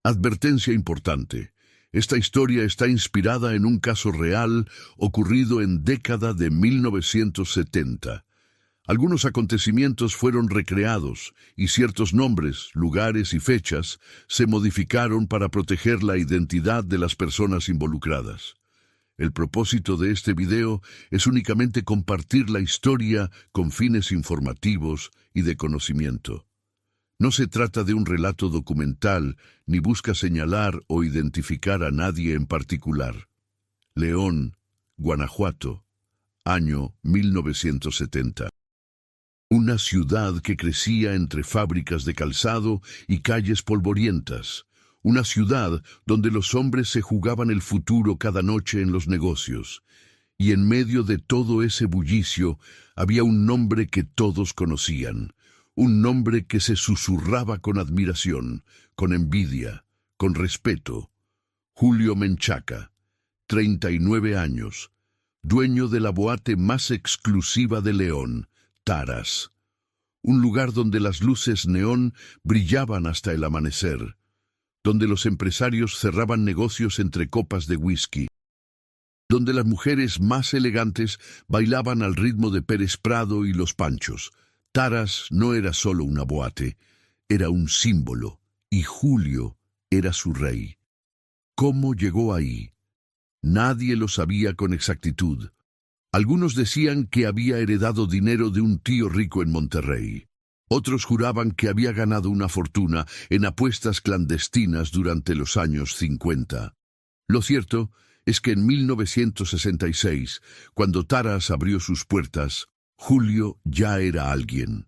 Advertencia importante. Esta historia está inspirada en un caso real ocurrido en década de 1970. Algunos acontecimientos fueron recreados y ciertos nombres, lugares y fechas se modificaron para proteger la identidad de las personas involucradas. El propósito de este video es únicamente compartir la historia con fines informativos y de conocimiento. No se trata de un relato documental, ni busca señalar o identificar a nadie en particular. León, Guanajuato, año 1970. Una ciudad que crecía entre fábricas de calzado y calles polvorientas. Una ciudad donde los hombres se jugaban el futuro cada noche en los negocios. Y en medio de todo ese bullicio había un nombre que todos conocían. Un nombre que se susurraba con admiración, con envidia, con respeto. Julio Menchaca, 39 años, dueño de la boate más exclusiva de León, Taras. Un lugar donde las luces neón brillaban hasta el amanecer, donde los empresarios cerraban negocios entre copas de whisky, donde las mujeres más elegantes bailaban al ritmo de Pérez Prado y Los Panchos. Taras no era solo una boate, era un símbolo, y Julio era su rey. ¿Cómo llegó ahí? Nadie lo sabía con exactitud. Algunos decían que había heredado dinero de un tío rico en Monterrey. Otros juraban que había ganado una fortuna en apuestas clandestinas durante los años 50. Lo cierto es que en 1966, cuando Taras abrió sus puertas, Julio ya era alguien.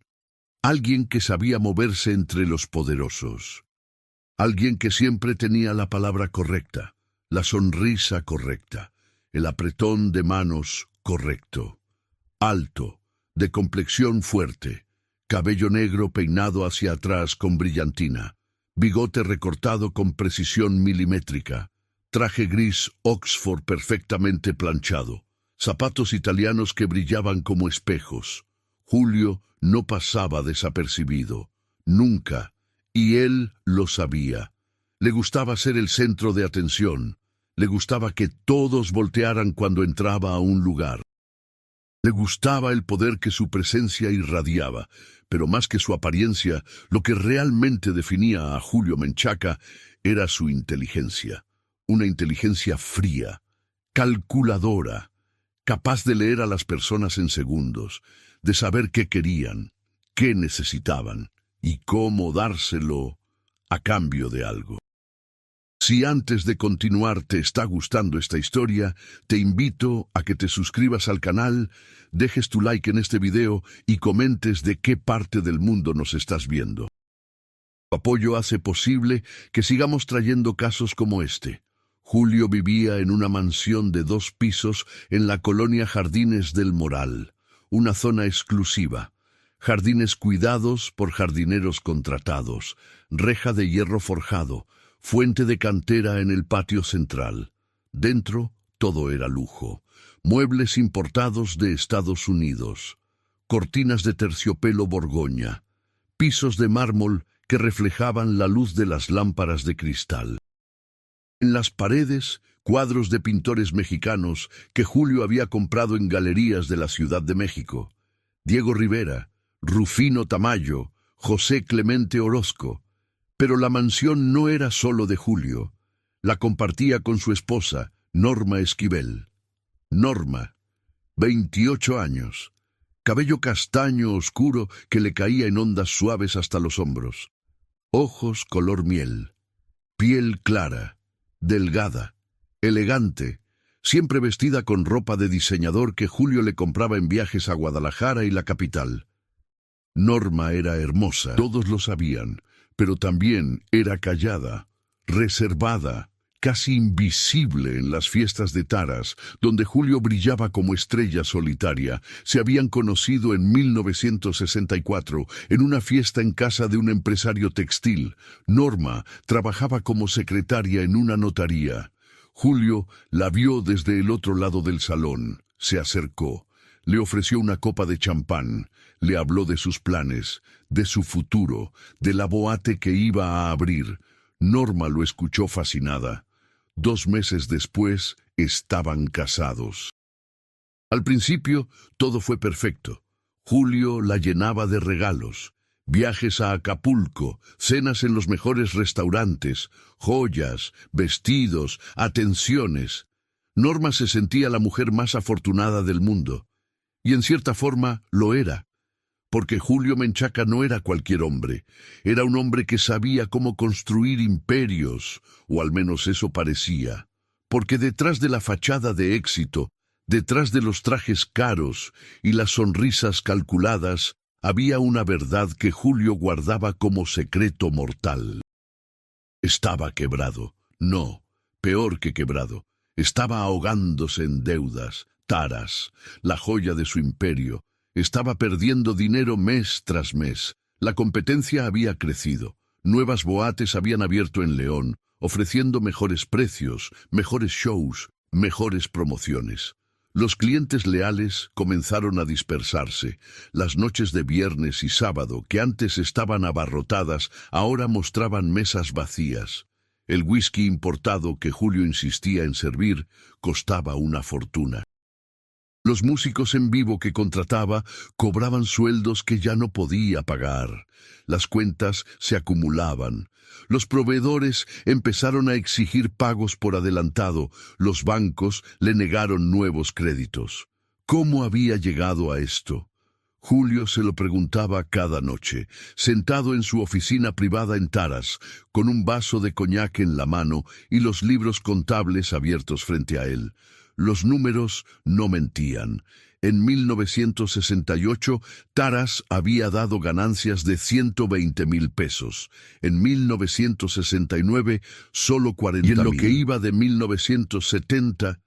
Alguien que sabía moverse entre los poderosos. Alguien que siempre tenía la palabra correcta, la sonrisa correcta, el apretón de manos correcto. Alto, de complexión fuerte, cabello negro peinado hacia atrás con brillantina, bigote recortado con precisión milimétrica, traje gris Oxford perfectamente planchado, zapatos italianos que brillaban como espejos. Julio no pasaba desapercibido, nunca, y él lo sabía. Le gustaba ser el centro de atención, le gustaba que todos voltearan cuando entraba a un lugar. Le gustaba el poder que su presencia irradiaba, pero más que su apariencia, lo que realmente definía a Julio Menchaca era su inteligencia. Una inteligencia fría, calculadora, capaz de leer a las personas en segundos, de saber qué querían, qué necesitaban y cómo dárselo a cambio de algo. Si antes de continuar te está gustando esta historia, te invito a que te suscribas al canal, dejes tu like en este video y comentes de qué parte del mundo nos estás viendo. Tu apoyo hace posible que sigamos trayendo casos como este. Julio vivía en una mansión de 2 pisos en la colonia Jardines del Moral, una zona exclusiva. Jardines cuidados por jardineros contratados, reja de hierro forjado, fuente de cantera en el patio central. Dentro, todo era lujo. Muebles importados de Estados Unidos. Cortinas de terciopelo Borgoña. Pisos de mármol que reflejaban la luz de las lámparas de cristal. En las paredes, cuadros de pintores mexicanos que Julio había comprado en galerías de la Ciudad de México. Diego Rivera, Rufino Tamayo, José Clemente Orozco. Pero la mansión no era solo de Julio. La compartía con su esposa, Norma Esquivel. Norma, 28 años, cabello castaño oscuro que le caía en ondas suaves hasta los hombros. Ojos color miel, piel clara, delgada, elegante, siempre vestida con ropa de diseñador que Julio le compraba en viajes a Guadalajara y la capital. Norma era hermosa, todos lo sabían, pero también era callada, reservada, casi invisible en las fiestas de Taras, donde Julio brillaba como estrella solitaria. Se habían conocido en 1964, en una fiesta en casa de un empresario textil. Norma trabajaba como secretaria en una notaría. Julio la vio desde el otro lado del salón, se acercó. Le ofreció una copa de champán, le habló de sus planes, de su futuro, de la boate que iba a abrir. Norma lo escuchó fascinada. 2 meses después, estaban casados. Al principio, todo fue perfecto. Julio la llenaba de regalos. Viajes a Acapulco, cenas en los mejores restaurantes, joyas, vestidos, atenciones. Norma se sentía la mujer más afortunada del mundo. Y en cierta forma lo era. Porque Julio Menchaca no era cualquier hombre. Era un hombre que sabía cómo construir imperios, o al menos eso parecía. Porque detrás de la fachada de éxito, detrás de los trajes caros y las sonrisas calculadas, había una verdad que Julio guardaba como secreto mortal. Estaba quebrado. No, peor que quebrado. Estaba ahogándose en deudas, taras, la joya de su imperio. Estaba perdiendo dinero mes tras mes. La competencia había crecido. Nuevas boates habían abierto en León, ofreciendo mejores precios, mejores shows, mejores promociones. Los clientes leales comenzaron a dispersarse. Las noches de viernes y sábado, que antes estaban abarrotadas, ahora mostraban mesas vacías. El whisky importado que Julio insistía en servir costaba una fortuna. Los músicos en vivo que contrataba cobraban sueldos que ya no podía pagar. Las cuentas se acumulaban. Los proveedores empezaron a exigir pagos por adelantado. Los bancos le negaron nuevos créditos. ¿Cómo había llegado a esto? Julio se lo preguntaba cada noche, sentado en su oficina privada en Taras, con un vaso de coñac en la mano y los libros contables abiertos frente a él. Los números no mentían. En 1968, Taras había dado ganancias de 120,000 pesos. En 1969, solo 40,000. Y en lo que iba de 1970,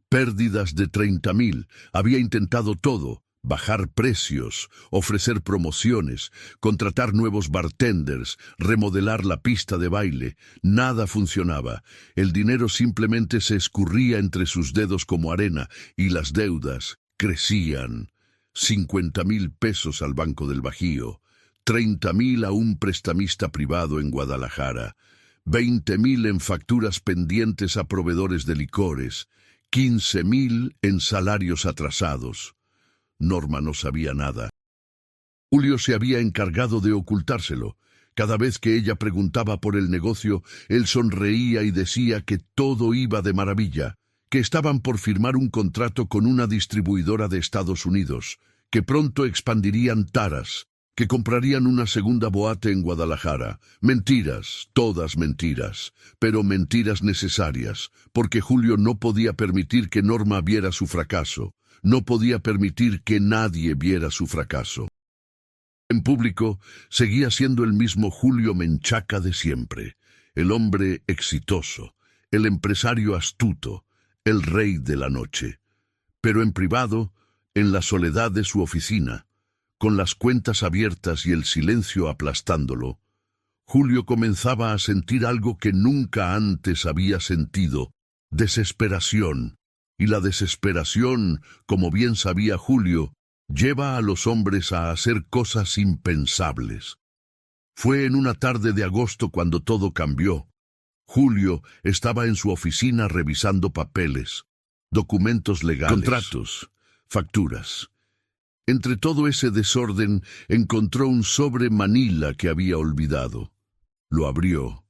pérdidas de 30,000. Había intentado todo. Bajar precios, ofrecer promociones, contratar nuevos bartenders, remodelar la pista de baile. Nada funcionaba. El dinero simplemente se escurría entre sus dedos como arena y las deudas crecían. 50,000 pesos al Banco del Bajío, 30,000 a un prestamista privado en Guadalajara, 20,000 en facturas pendientes a proveedores de licores, 15,000 en salarios atrasados. Norma no sabía nada. Julio se había encargado de ocultárselo. Cada vez que ella preguntaba por el negocio, él sonreía y decía que todo iba de maravilla, que estaban por firmar un contrato con una distribuidora de Estados Unidos, que pronto expandirían Taras, que comprarían una segunda boate en Guadalajara. Mentiras, todas mentiras, pero mentiras necesarias, porque Julio no podía permitir que Norma viera su fracaso. No podía permitir que nadie viera su fracaso. En público, seguía siendo el mismo Julio Menchaca de siempre, el hombre exitoso, el empresario astuto, el rey de la noche. Pero en privado, en la soledad de su oficina, con las cuentas abiertas y el silencio aplastándolo, Julio comenzaba a sentir algo que nunca antes había sentido: desesperación. Y la desesperación, como bien sabía Julio, lleva a los hombres a hacer cosas impensables. Fue en una tarde de agosto cuando todo cambió. Julio estaba en su oficina revisando papeles, documentos legales, contratos, facturas. Entre todo ese desorden encontró un sobre manila que había olvidado. Lo abrió.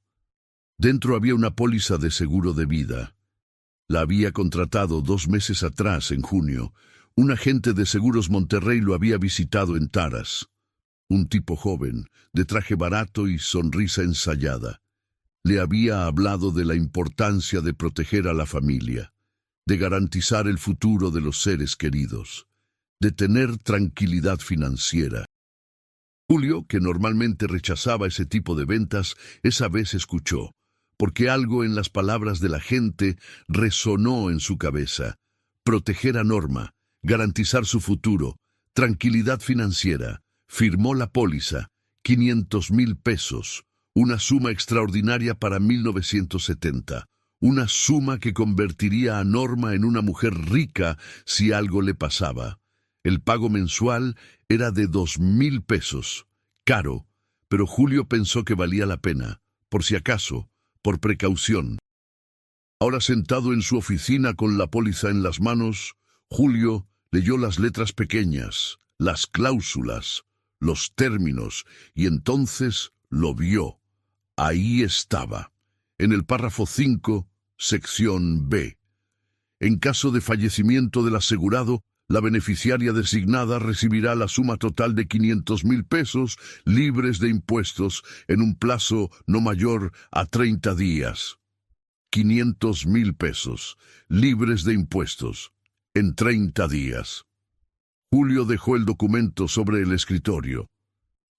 Dentro había una póliza de seguro de vida. La había contratado 2 meses atrás, en junio. Un agente de Seguros Monterrey lo había visitado en Taras. Un tipo joven, de traje barato y sonrisa ensayada. Le había hablado de la importancia de proteger a la familia, de garantizar el futuro de los seres queridos, de tener tranquilidad financiera. Julio, que normalmente rechazaba ese tipo de ventas, esa vez escuchó, porque algo en las palabras de la gente resonó en su cabeza. Proteger a Norma, garantizar su futuro, tranquilidad financiera. Firmó la póliza, 500,000 pesos, una suma extraordinaria para 1970, una suma que convertiría a Norma en una mujer rica si algo le pasaba. El pago mensual era de 2,000 pesos, caro, pero Julio pensó que valía la pena. Por si acaso, por precaución. Ahora sentado en su oficina con la póliza en las manos, Julio leyó las letras pequeñas, las cláusulas, los términos, y entonces lo vio. Ahí estaba, en el párrafo 5, sección B. En caso de fallecimiento del asegurado, la beneficiaria designada recibirá la suma total de 500,000 pesos libres de impuestos en un plazo no mayor a 30 días. 500,000 pesos libres de impuestos en 30 días. Julio dejó el documento sobre el escritorio.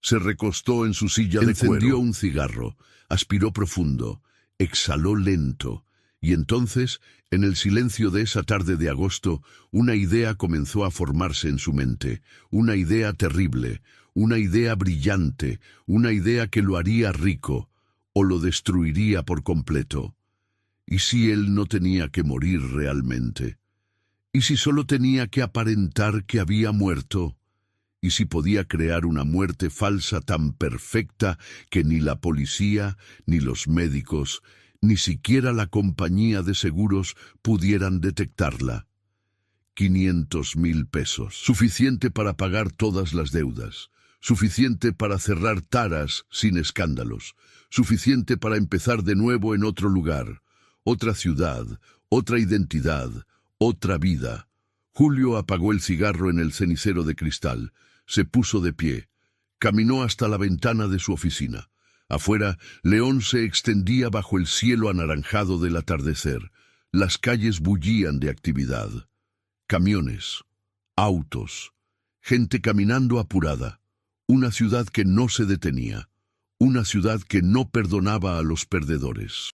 Se recostó en su silla de cuero. Encendió un cigarro, aspiró profundo, exhaló lento, y entonces, en el silencio de esa tarde de agosto, una idea comenzó a formarse en su mente, una idea terrible, una idea brillante, una idea que lo haría rico, o lo destruiría por completo. ¿Y si él no tenía que morir realmente? ¿Y si solo tenía que aparentar que había muerto? ¿Y si podía crear una muerte falsa tan perfecta que ni la policía, ni los médicos, ni siquiera la compañía de seguros pudieran detectarla? 500,000 pesos, suficiente para pagar todas las deudas, suficiente para cerrar taras sin escándalos, suficiente para empezar de nuevo en otro lugar, otra ciudad, otra identidad, otra vida. Julio apagó el cigarro en el cenicero de cristal, se puso de pie, caminó hasta la ventana de su oficina. Afuera, León se extendía bajo el cielo anaranjado del atardecer. Las calles bullían de actividad. Camiones, autos, gente caminando apurada. Una ciudad que no se detenía. Una ciudad que no perdonaba a los perdedores.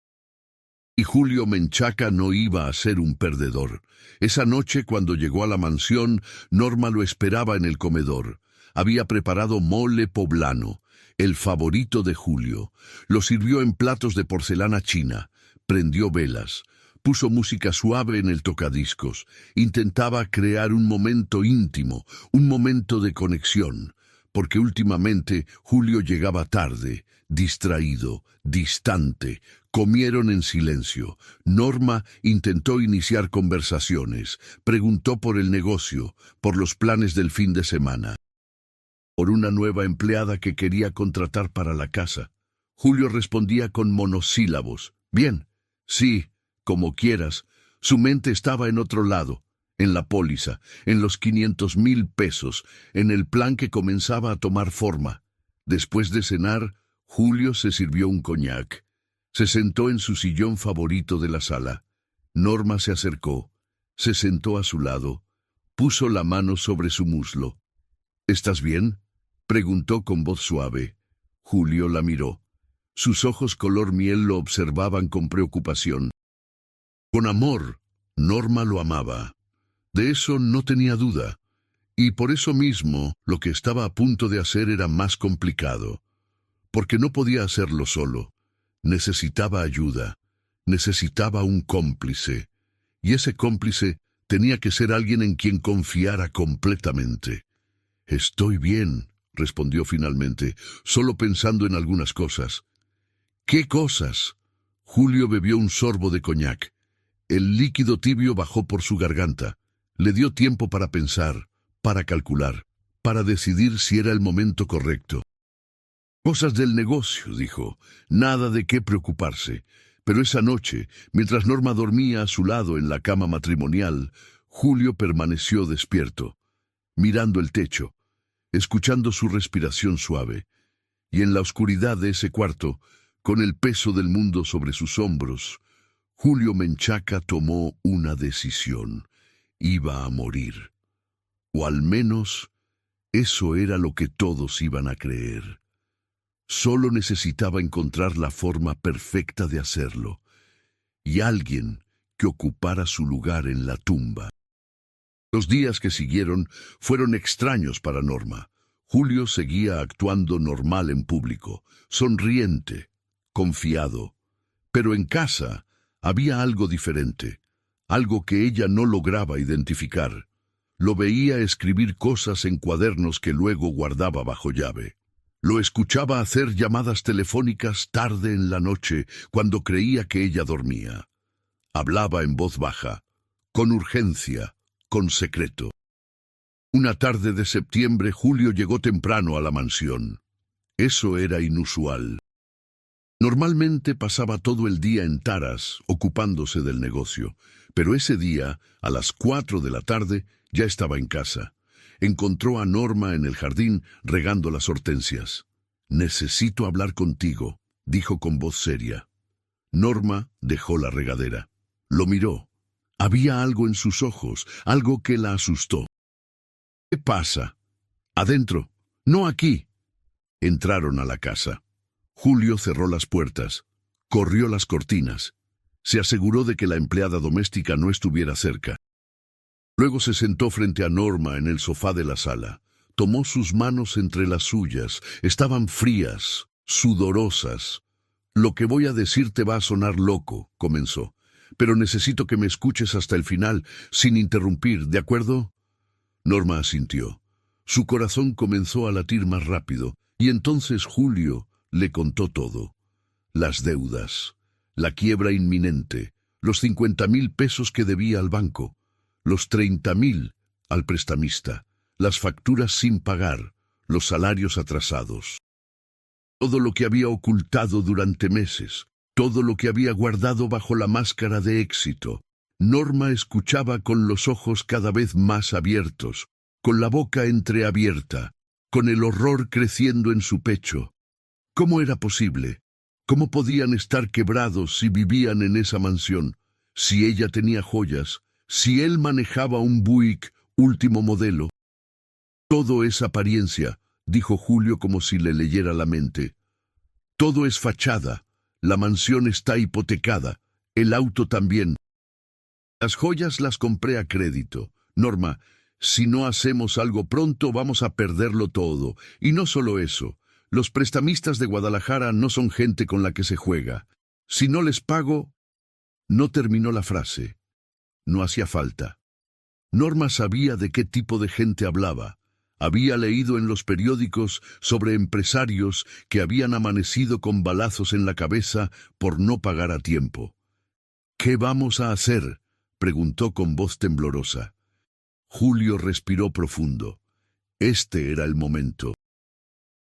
Y Julio Menchaca no iba a ser un perdedor. Esa noche, cuando llegó a la mansión, Norma lo esperaba en el comedor. Había preparado mole poblano, el favorito de Julio. Lo sirvió en platos de porcelana china. Prendió velas. Puso música suave en el tocadiscos. Intentaba crear un momento íntimo, un momento de conexión. Porque últimamente Julio llegaba tarde, distraído, distante. Comieron en silencio. Norma intentó iniciar conversaciones. Preguntó por el negocio, por los planes del fin de semana, por una nueva empleada que quería contratar para la casa. Julio respondía con monosílabos. Bien, sí, como quieras. Su mente estaba en otro lado, en la póliza, en los 500,000 pesos, en el plan que comenzaba a tomar forma. Después de cenar, Julio se sirvió un coñac. Se sentó en su sillón favorito de la sala. Norma se acercó, se sentó a su lado, puso la mano sobre su muslo. ¿Estás bien?, preguntó con voz suave. Julio la miró. Sus ojos color miel lo observaban con preocupación. Con amor, Norma lo amaba. De eso no tenía duda. Y por eso mismo, lo que estaba a punto de hacer era más complicado. Porque no podía hacerlo solo. Necesitaba ayuda. Necesitaba un cómplice. Y ese cómplice tenía que ser alguien en quien confiara completamente. Estoy bien, respondió finalmente, solo pensando en algunas cosas. ¿Qué cosas? Julio bebió un sorbo de coñac. El líquido tibio bajó por su garganta. Le dio tiempo para pensar, para calcular, para decidir si era el momento correcto. Cosas del negocio, dijo. Nada de qué preocuparse. Pero esa noche, mientras Norma dormía a su lado en la cama matrimonial, Julio permaneció despierto, mirando el techo, escuchando su respiración suave. Y en la oscuridad de ese cuarto, con el peso del mundo sobre sus hombros, Julio Menchaca tomó una decisión. Iba a morir. O al menos, eso era lo que todos iban a creer. Solo necesitaba encontrar la forma perfecta de hacerlo, y alguien que ocupara su lugar en la tumba. Los días que siguieron fueron extraños para Norma. Julio seguía actuando normal en público, sonriente, confiado. Pero en casa había algo diferente, algo que ella no lograba identificar. Lo veía escribir cosas en cuadernos que luego guardaba bajo llave. Lo escuchaba hacer llamadas telefónicas tarde en la noche, cuando creía que ella dormía. Hablaba en voz baja, con urgencia, con secreto. Una tarde de septiembre, Julio llegó temprano a la mansión. Eso era inusual. Normalmente pasaba todo el día en Taras, ocupándose del negocio, pero ese día, a las 4 de la tarde, ya estaba en casa. Encontró a Norma en el jardín regando las hortensias. «Necesito hablar contigo», dijo con voz seria. Norma dejó la regadera. Lo miró. Había algo en sus ojos, algo que la asustó. «¿Qué pasa?» «Adentro, no aquí». Entraron a la casa. Julio cerró las puertas, corrió las cortinas. Se aseguró de que la empleada doméstica no estuviera cerca. Luego se sentó frente a Norma en el sofá de la sala. Tomó sus manos entre las suyas. Estaban frías, sudorosas. «Lo que voy a decirte va a sonar loco», comenzó. «Pero necesito que me escuches hasta el final, sin interrumpir, ¿de acuerdo?» Norma asintió. Su corazón comenzó a latir más rápido, y entonces Julio le contó todo. Las deudas, la quiebra inminente, los 50,000 pesos que debía al banco, los 30,000 al prestamista, las facturas sin pagar, los salarios atrasados. Todo lo que había ocultado durante meses, todo lo que había guardado bajo la máscara de éxito. Norma escuchaba con los ojos cada vez más abiertos, con la boca entreabierta, con el horror creciendo en su pecho. ¿Cómo era posible? ¿Cómo podían estar quebrados si vivían en esa mansión? Si ella tenía joyas, si él manejaba un Buick último modelo. «Todo es apariencia», dijo Julio como si le leyera la mente. «Todo es fachada. La mansión está hipotecada. El auto también. Las joyas las compré a crédito. Norma, si no hacemos algo pronto vamos a perderlo todo. Y no solo eso. Los prestamistas de Guadalajara no son gente con la que se juega. Si no les pago...» No terminó la frase. No hacía falta. Norma sabía de qué tipo de gente hablaba. Había leído en los periódicos sobre empresarios que habían amanecido con balazos en la cabeza por no pagar a tiempo. «¿Qué vamos a hacer?», preguntó con voz temblorosa. Julio respiró profundo. Este era el momento.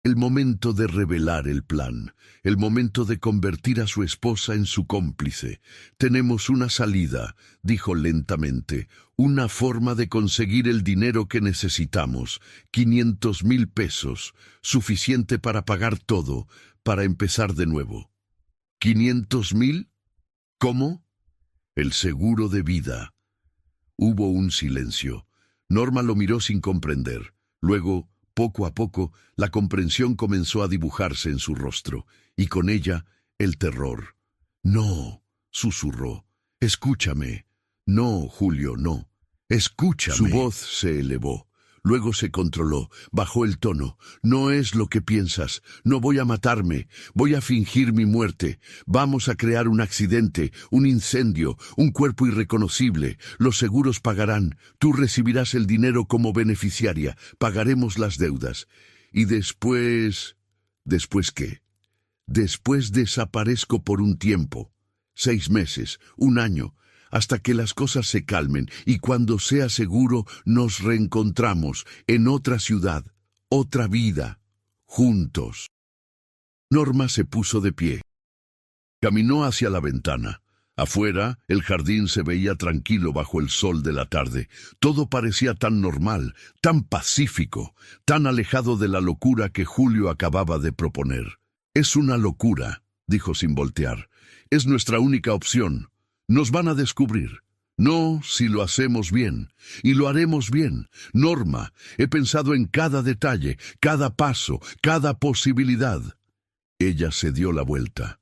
El momento de revelar el plan, el momento de convertir a su esposa en su cómplice. «Tenemos una salida», dijo lentamente, «una forma de conseguir el dinero que necesitamos, 500,000 pesos, suficiente para pagar todo, para empezar de nuevo». «¿500,000? ¿Cómo?» «El seguro de vida». Hubo un silencio. Norma lo miró sin comprender. Luego, poco a poco, la comprensión comenzó a dibujarse en su rostro, y con ella, el terror. «No», susurró, «escúchame». «No, Julio, no. Escúchame». Su voz se elevó. Luego se controló, bajó el tono. «No es lo que piensas. No voy a matarme. Voy a fingir mi muerte. Vamos a crear un accidente, un incendio, un cuerpo irreconocible. Los seguros pagarán. Tú recibirás el dinero como beneficiaria. Pagaremos las deudas. Y después... ¿Después qué? Después desaparezco por un tiempo. 6 meses, 1 año, hasta que las cosas se calmen, y cuando sea seguro nos reencontramos en otra ciudad, otra vida, juntos». Norma se puso de pie. Caminó hacia la ventana. Afuera, el jardín se veía tranquilo bajo el sol de la tarde. Todo parecía tan normal, tan pacífico, tan alejado de la locura que Julio acababa de proponer. «Es una locura», dijo sin voltear. «Es nuestra única opción. Nos van a descubrir. No, si lo hacemos bien. Y lo haremos bien. Norma, he pensado en cada detalle, cada paso, cada posibilidad». Ella se dio la vuelta.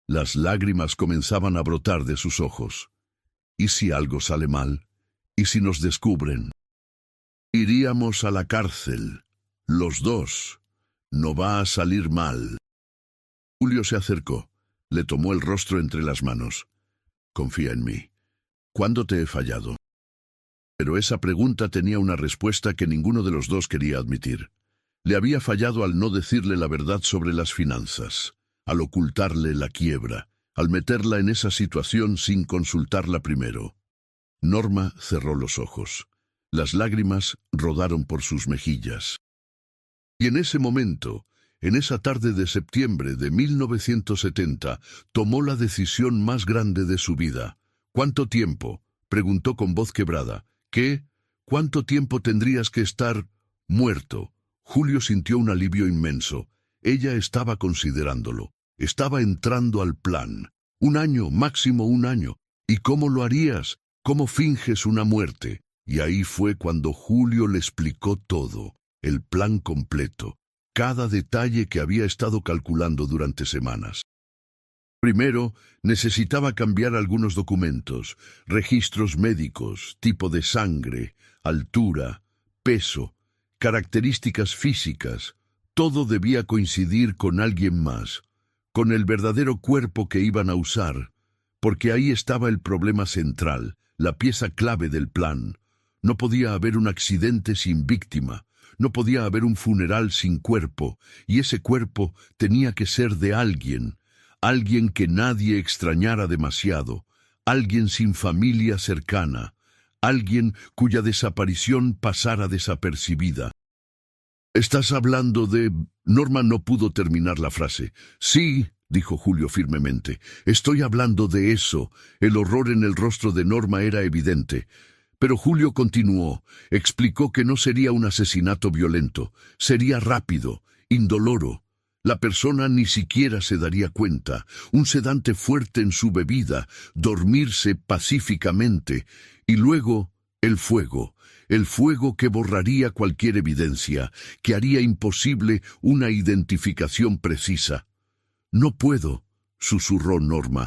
Las lágrimas comenzaban a brotar de sus ojos. «¿Y si algo sale mal? ¿Y si nos descubren? Iríamos a la cárcel. Los dos. No va a salir mal». Julio se acercó. Le tomó el rostro entre las manos. «Confía en mí. ¿Cuándo te he fallado?». Pero esa pregunta tenía una respuesta que ninguno de los dos quería admitir. Le había fallado al no decirle la verdad sobre las finanzas, al ocultarle la quiebra, al meterla en esa situación sin consultarla primero. Norma cerró los ojos. Las lágrimas rodaron por sus mejillas. Y en ese momento, en esa tarde de septiembre de 1970, tomó la decisión más grande de su vida. ¿Cuánto tiempo?, preguntó con voz quebrada. ¿Qué? ¿Cuánto tiempo tendrías que estar muerto? Julio sintió un alivio inmenso. Ella estaba considerándolo. Estaba entrando al plan. 1 año, máximo 1 año. ¿Y cómo lo harías? ¿Cómo finges una muerte? Y ahí fue cuando Julio le explicó todo, el plan completo, cada detalle que había estado calculando durante semanas. Primero, necesitaba cambiar algunos documentos, registros médicos, tipo de sangre, altura, peso, características físicas. Todo debía coincidir con alguien más, con el verdadero cuerpo que iban a usar, porque ahí estaba el problema central, la pieza clave del plan. No podía haber un accidente sin víctima, no podía haber un funeral sin cuerpo, y ese cuerpo tenía que ser de alguien que nadie extrañara demasiado, alguien sin familia cercana, alguien cuya desaparición pasara desapercibida. «¿Estás hablando de...?» Norma no pudo terminar la frase. «Sí», dijo Julio firmemente, «estoy hablando de eso». El horror en el rostro de Norma era evidente. Pero Julio continuó, explicó que no sería un asesinato violento, sería rápido, indoloro. La persona ni siquiera se daría cuenta, un sedante fuerte en su bebida, dormirse pacíficamente, y luego el fuego que borraría cualquier evidencia, que haría imposible una identificación precisa. «No puedo», susurró Norma.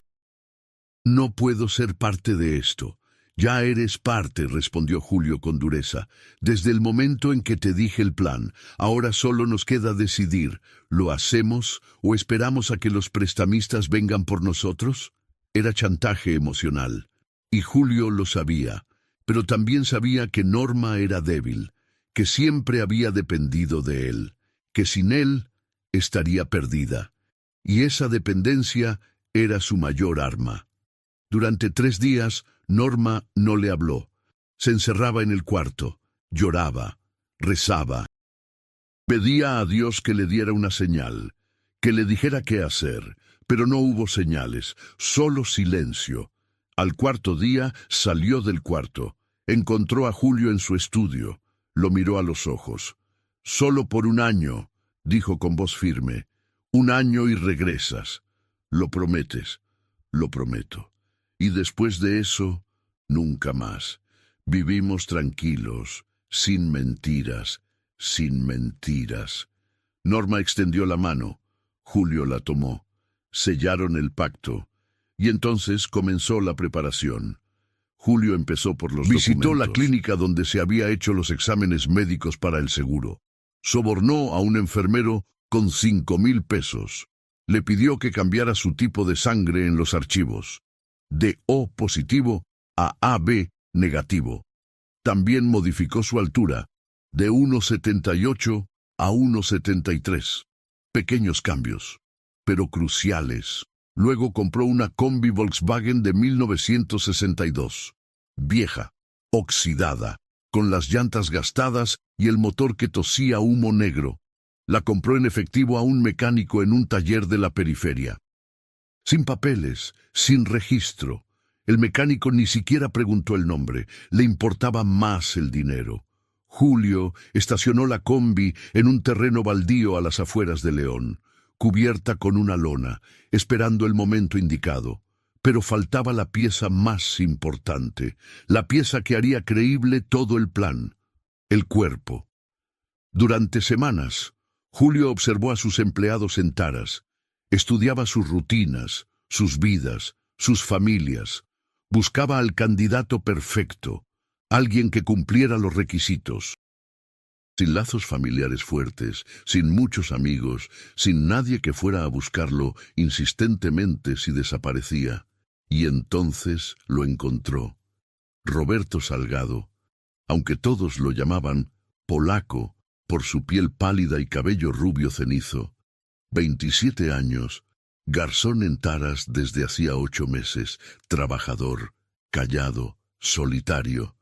«No puedo ser parte de esto». «Ya eres parte», respondió Julio con dureza. «Desde el momento en que te dije el plan, ahora solo nos queda decidir, ¿lo hacemos o esperamos a que los prestamistas vengan por nosotros?» Era chantaje emocional, y Julio lo sabía, pero también sabía que Norma era débil, que siempre había dependido de él, que sin él estaría perdida, y esa dependencia era su mayor arma. Durante 3 días, Norma no le habló. Se encerraba en el cuarto, lloraba, rezaba. Pedía a Dios que le diera una señal, que le dijera qué hacer, pero no hubo señales, solo silencio. Al 4.º día salió del cuarto, encontró a Julio en su estudio, lo miró a los ojos. «Solo por 1 año», dijo con voz firme, «1 año y regresas. ¿Lo prometes?» «Lo prometo. Y después de eso, nunca más. Vivimos tranquilos, sin mentiras, sin mentiras». Norma extendió la mano. Julio la tomó. Sellaron el pacto. Y entonces comenzó la preparación. Julio empezó por los documentos. Visitó la clínica donde se había hecho los exámenes médicos para el seguro. Sobornó a un enfermero con 5,000 pesos. Le pidió que cambiara su tipo de sangre en los archivos, de O positivo a AB negativo. También modificó su altura, de 1,78 a 1,73. Pequeños cambios, pero cruciales. Luego compró una combi Volkswagen de 1962. Vieja, oxidada, con las llantas gastadas y el motor que tosía humo negro. La compró en efectivo a un mecánico en un taller de la periferia. Sin papeles, sin registro. El mecánico ni siquiera preguntó el nombre, le importaba más el dinero. Julio estacionó la combi en un terreno baldío a las afueras de León, cubierta con una lona, esperando el momento indicado. Pero faltaba la pieza más importante, la pieza que haría creíble todo el plan: el cuerpo. Durante semanas, Julio observó a sus empleados en taras, estudiaba sus rutinas, sus vidas, sus familias, buscaba al candidato perfecto, alguien que cumpliera los requisitos. Sin lazos familiares fuertes, sin muchos amigos, sin nadie que fuera a buscarlo insistentemente si desaparecía. Y entonces lo encontró. Roberto Salgado, aunque todos lo llamaban polaco, por su piel pálida y cabello rubio cenizo. 27 años, garzón en Taras desde hacía 8 meses, trabajador, callado, solitario.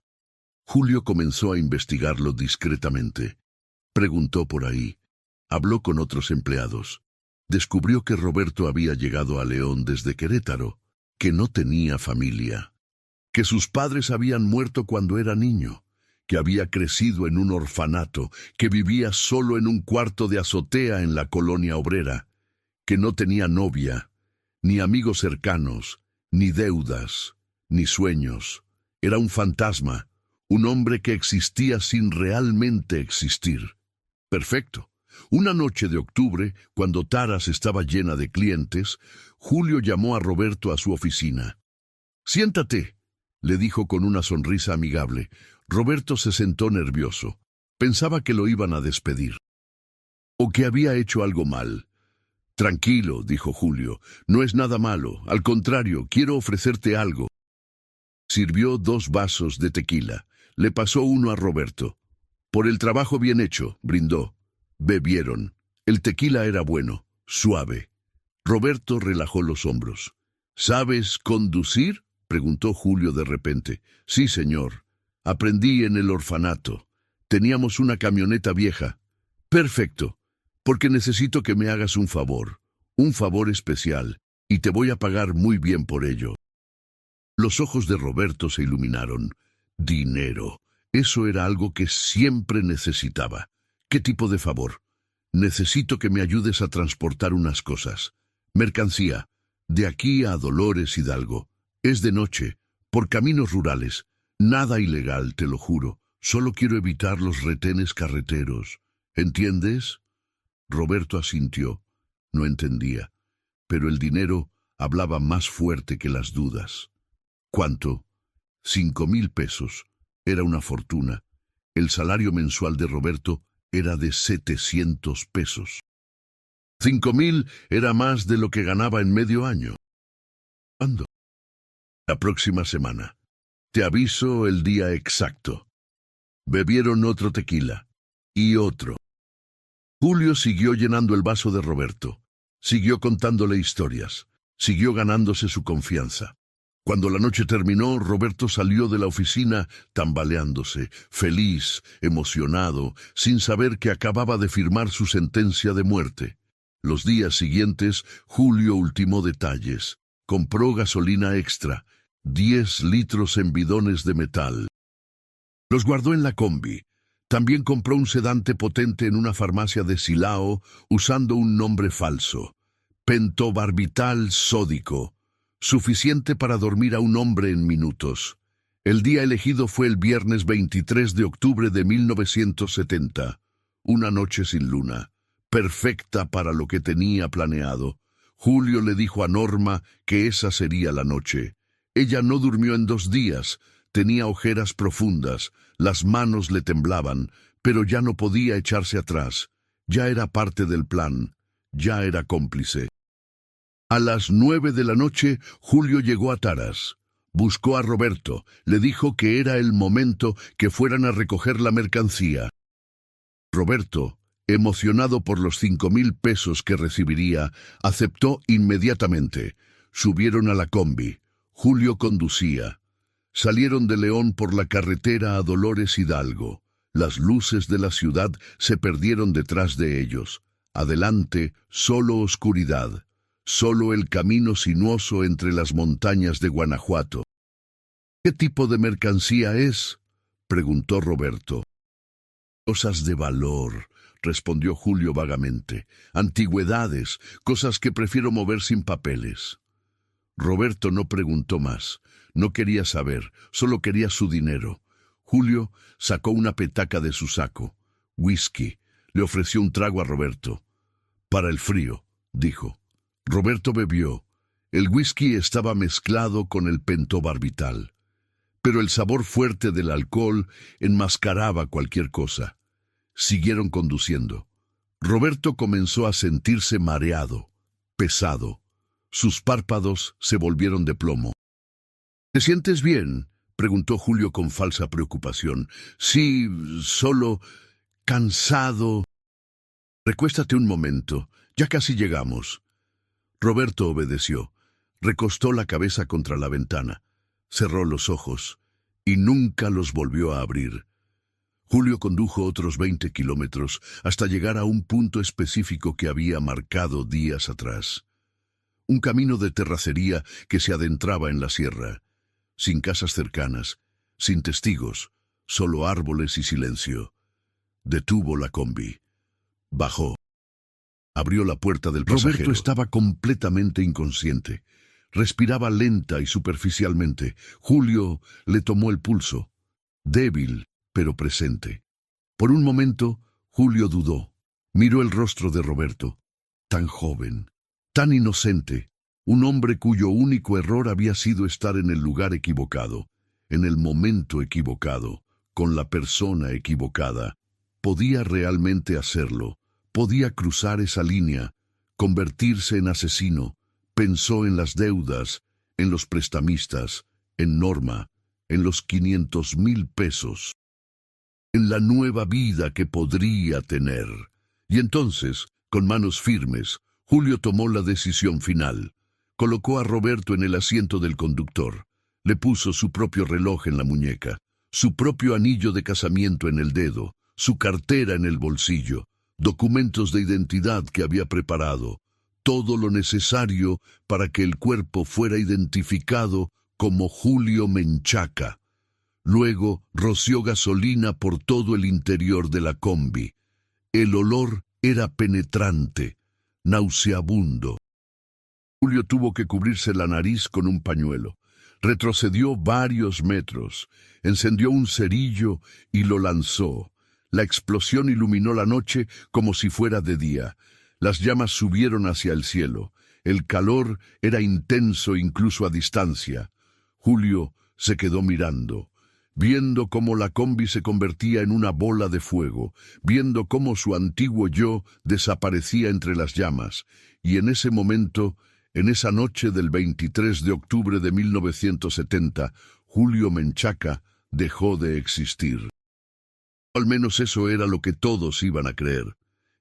Julio comenzó a investigarlo discretamente. Preguntó por ahí. Habló con otros empleados. Descubrió que Roberto había llegado a León desde Querétaro, que no tenía familia, que sus padres habían muerto cuando era niño, que había crecido en un orfanato, que vivía solo en un cuarto de azotea en la colonia obrera, que no tenía novia, ni amigos cercanos, ni deudas, ni sueños. Era un fantasma, un hombre que existía sin realmente existir. Perfecto. Una noche de octubre, cuando Taras estaba llena de clientes, Julio llamó a Roberto a su oficina. «Siéntate», le dijo con una sonrisa amigable. Roberto se sentó nervioso. Pensaba que lo iban a despedir, o que había hecho algo mal. «Tranquilo», dijo Julio, «no es nada malo. Al contrario, quiero ofrecerte algo». Sirvió 2 vasos de tequila. Le pasó uno a Roberto. «Por el trabajo bien hecho», brindó. Bebieron. El tequila era bueno, suave. Roberto relajó los hombros. «¿Sabes conducir?», preguntó Julio de repente. «Sí, señor. Aprendí en el orfanato. Teníamos una camioneta vieja». «Perfecto, porque necesito que me hagas un favor especial, y te voy a pagar muy bien por ello». Los ojos de Roberto se iluminaron. Dinero. Eso era algo que siempre necesitaba. «¿Qué tipo de favor?». «Necesito que me ayudes a transportar unas cosas. Mercancía. De aquí a Dolores Hidalgo. Es de noche, por caminos rurales. Nada ilegal, te lo juro. Solo quiero evitar los retenes carreteros. ¿Entiendes?». Roberto asintió. No entendía, pero el dinero hablaba más fuerte que las dudas. «¿Cuánto?». 5,000 pesos. Era una fortuna. El salario mensual de Roberto era de 700 pesos. 5,000 era más de lo que ganaba en medio año. ¿Cuándo? La próxima semana. Te aviso el día exacto. Bebieron otro tequila. Y otro. Julio siguió llenando el vaso de Roberto. Siguió contándole historias. Siguió ganándose su confianza. Cuando la noche terminó, Roberto salió de la oficina tambaleándose, feliz, emocionado, sin saber que acababa de firmar su sentencia de muerte. Los días siguientes, Julio ultimó detalles. Compró gasolina extra, 10 litros en bidones de metal. Los guardó en la combi. También compró un sedante potente en una farmacia de Silao, usando un nombre falso. Pentobarbital sódico. Suficiente para dormir a un hombre en minutos. El día elegido fue el viernes 23 de octubre de 1970. Una noche sin luna. Perfecta para lo que tenía planeado. Julio le dijo a Norma que esa sería la noche. Ella no durmió en 2 días. Tenía ojeras profundas. Las manos le temblaban, pero ya no podía echarse atrás. Ya era parte del plan. Ya era cómplice. A las 9 de la noche, Julio llegó a Taras. Buscó a Roberto. Le dijo que era el momento que fueran a recoger la mercancía. Roberto, emocionado por los 5,000 pesos que recibiría, aceptó inmediatamente. Subieron a la combi. Julio conducía. Salieron de León por la carretera a Dolores Hidalgo. Las luces de la ciudad se perdieron detrás de ellos. Adelante, solo oscuridad. Solo el camino sinuoso entre las montañas de Guanajuato. «¿Qué tipo de mercancía es?», preguntó Roberto. «Cosas de valor», respondió Julio vagamente. «Antigüedades, cosas que prefiero mover sin papeles». Roberto no preguntó más. No quería saber, solo quería su dinero. Julio sacó una petaca de su saco. «Whisky». Le ofreció un trago a Roberto. «Para el frío», dijo. Roberto bebió. El whisky estaba mezclado con el pentobarbital, pero el sabor fuerte del alcohol enmascaraba cualquier cosa. Siguieron conduciendo. Roberto comenzó a sentirse mareado, pesado. Sus párpados se volvieron de plomo. «¿Te sientes bien?», preguntó Julio con falsa preocupación. «Sí, solo cansado. Recuéstate un momento, ya casi llegamos. Roberto obedeció. Recostó la cabeza contra la ventana, cerró los ojos y nunca los volvió a abrir. Julio condujo otros 20 kilómetros hasta llegar a un punto específico que había marcado días atrás. Un camino de terracería que se adentraba en la sierra, sin casas cercanas, sin testigos, solo árboles y silencio. Detuvo la combi. Bajó. Abrió la puerta del pasajero. Roberto estaba completamente inconsciente. Respiraba lenta y superficialmente. Julio le tomó el pulso. Débil, pero presente. Por un momento, Julio dudó. Miró el rostro de Roberto. Tan joven, tan inocente. Un hombre cuyo único error había sido estar en el lugar equivocado, en el momento equivocado, con la persona equivocada. Podía realmente hacerlo. Podía cruzar esa línea, convertirse en asesino. Pensó en las deudas, en los prestamistas, en Norma, en los 500,000 pesos, en la nueva vida que podría tener. Y entonces, con manos firmes, Julio tomó la decisión final. Colocó a Roberto en el asiento del conductor. Le puso su propio reloj en la muñeca, su propio anillo de casamiento en el dedo, su cartera en el bolsillo, documentos de identidad que había preparado, todo lo necesario para que el cuerpo fuera identificado como Julio Menchaca. Luego roció gasolina por todo el interior de la combi. El olor era penetrante, nauseabundo. Julio tuvo que cubrirse la nariz con un pañuelo. Retrocedió varios metros, encendió un cerillo y lo lanzó. La explosión iluminó la noche como si fuera de día. Las llamas subieron hacia el cielo. El calor era intenso incluso a distancia. Julio se quedó mirando, viendo cómo la combi se convertía en una bola de fuego, viendo cómo su antiguo yo desaparecía entre las llamas. Y en ese momento, en esa noche del 23 de octubre de 1970, Julio Menchaca dejó de existir. Al menos eso era lo que todos iban a creer.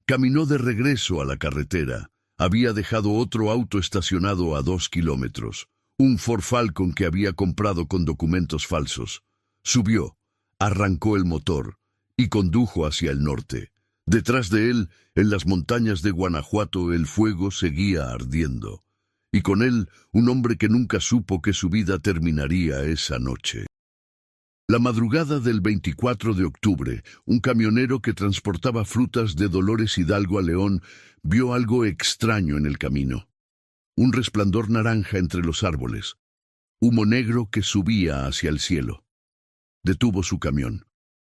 Caminó de regreso a la carretera. Había dejado otro auto estacionado a 2 kilómetros. Un Ford Falcon que había comprado con documentos falsos. Subió, arrancó el motor y condujo hacia el norte. Detrás de él, en las montañas de Guanajuato, el fuego seguía ardiendo. Y con él, un hombre que nunca supo que su vida terminaría esa noche. La madrugada del 24 de octubre, un camionero que transportaba frutas de Dolores Hidalgo a León vio algo extraño en el camino. Un resplandor naranja entre los árboles, humo negro que subía hacia el cielo. Detuvo su camión,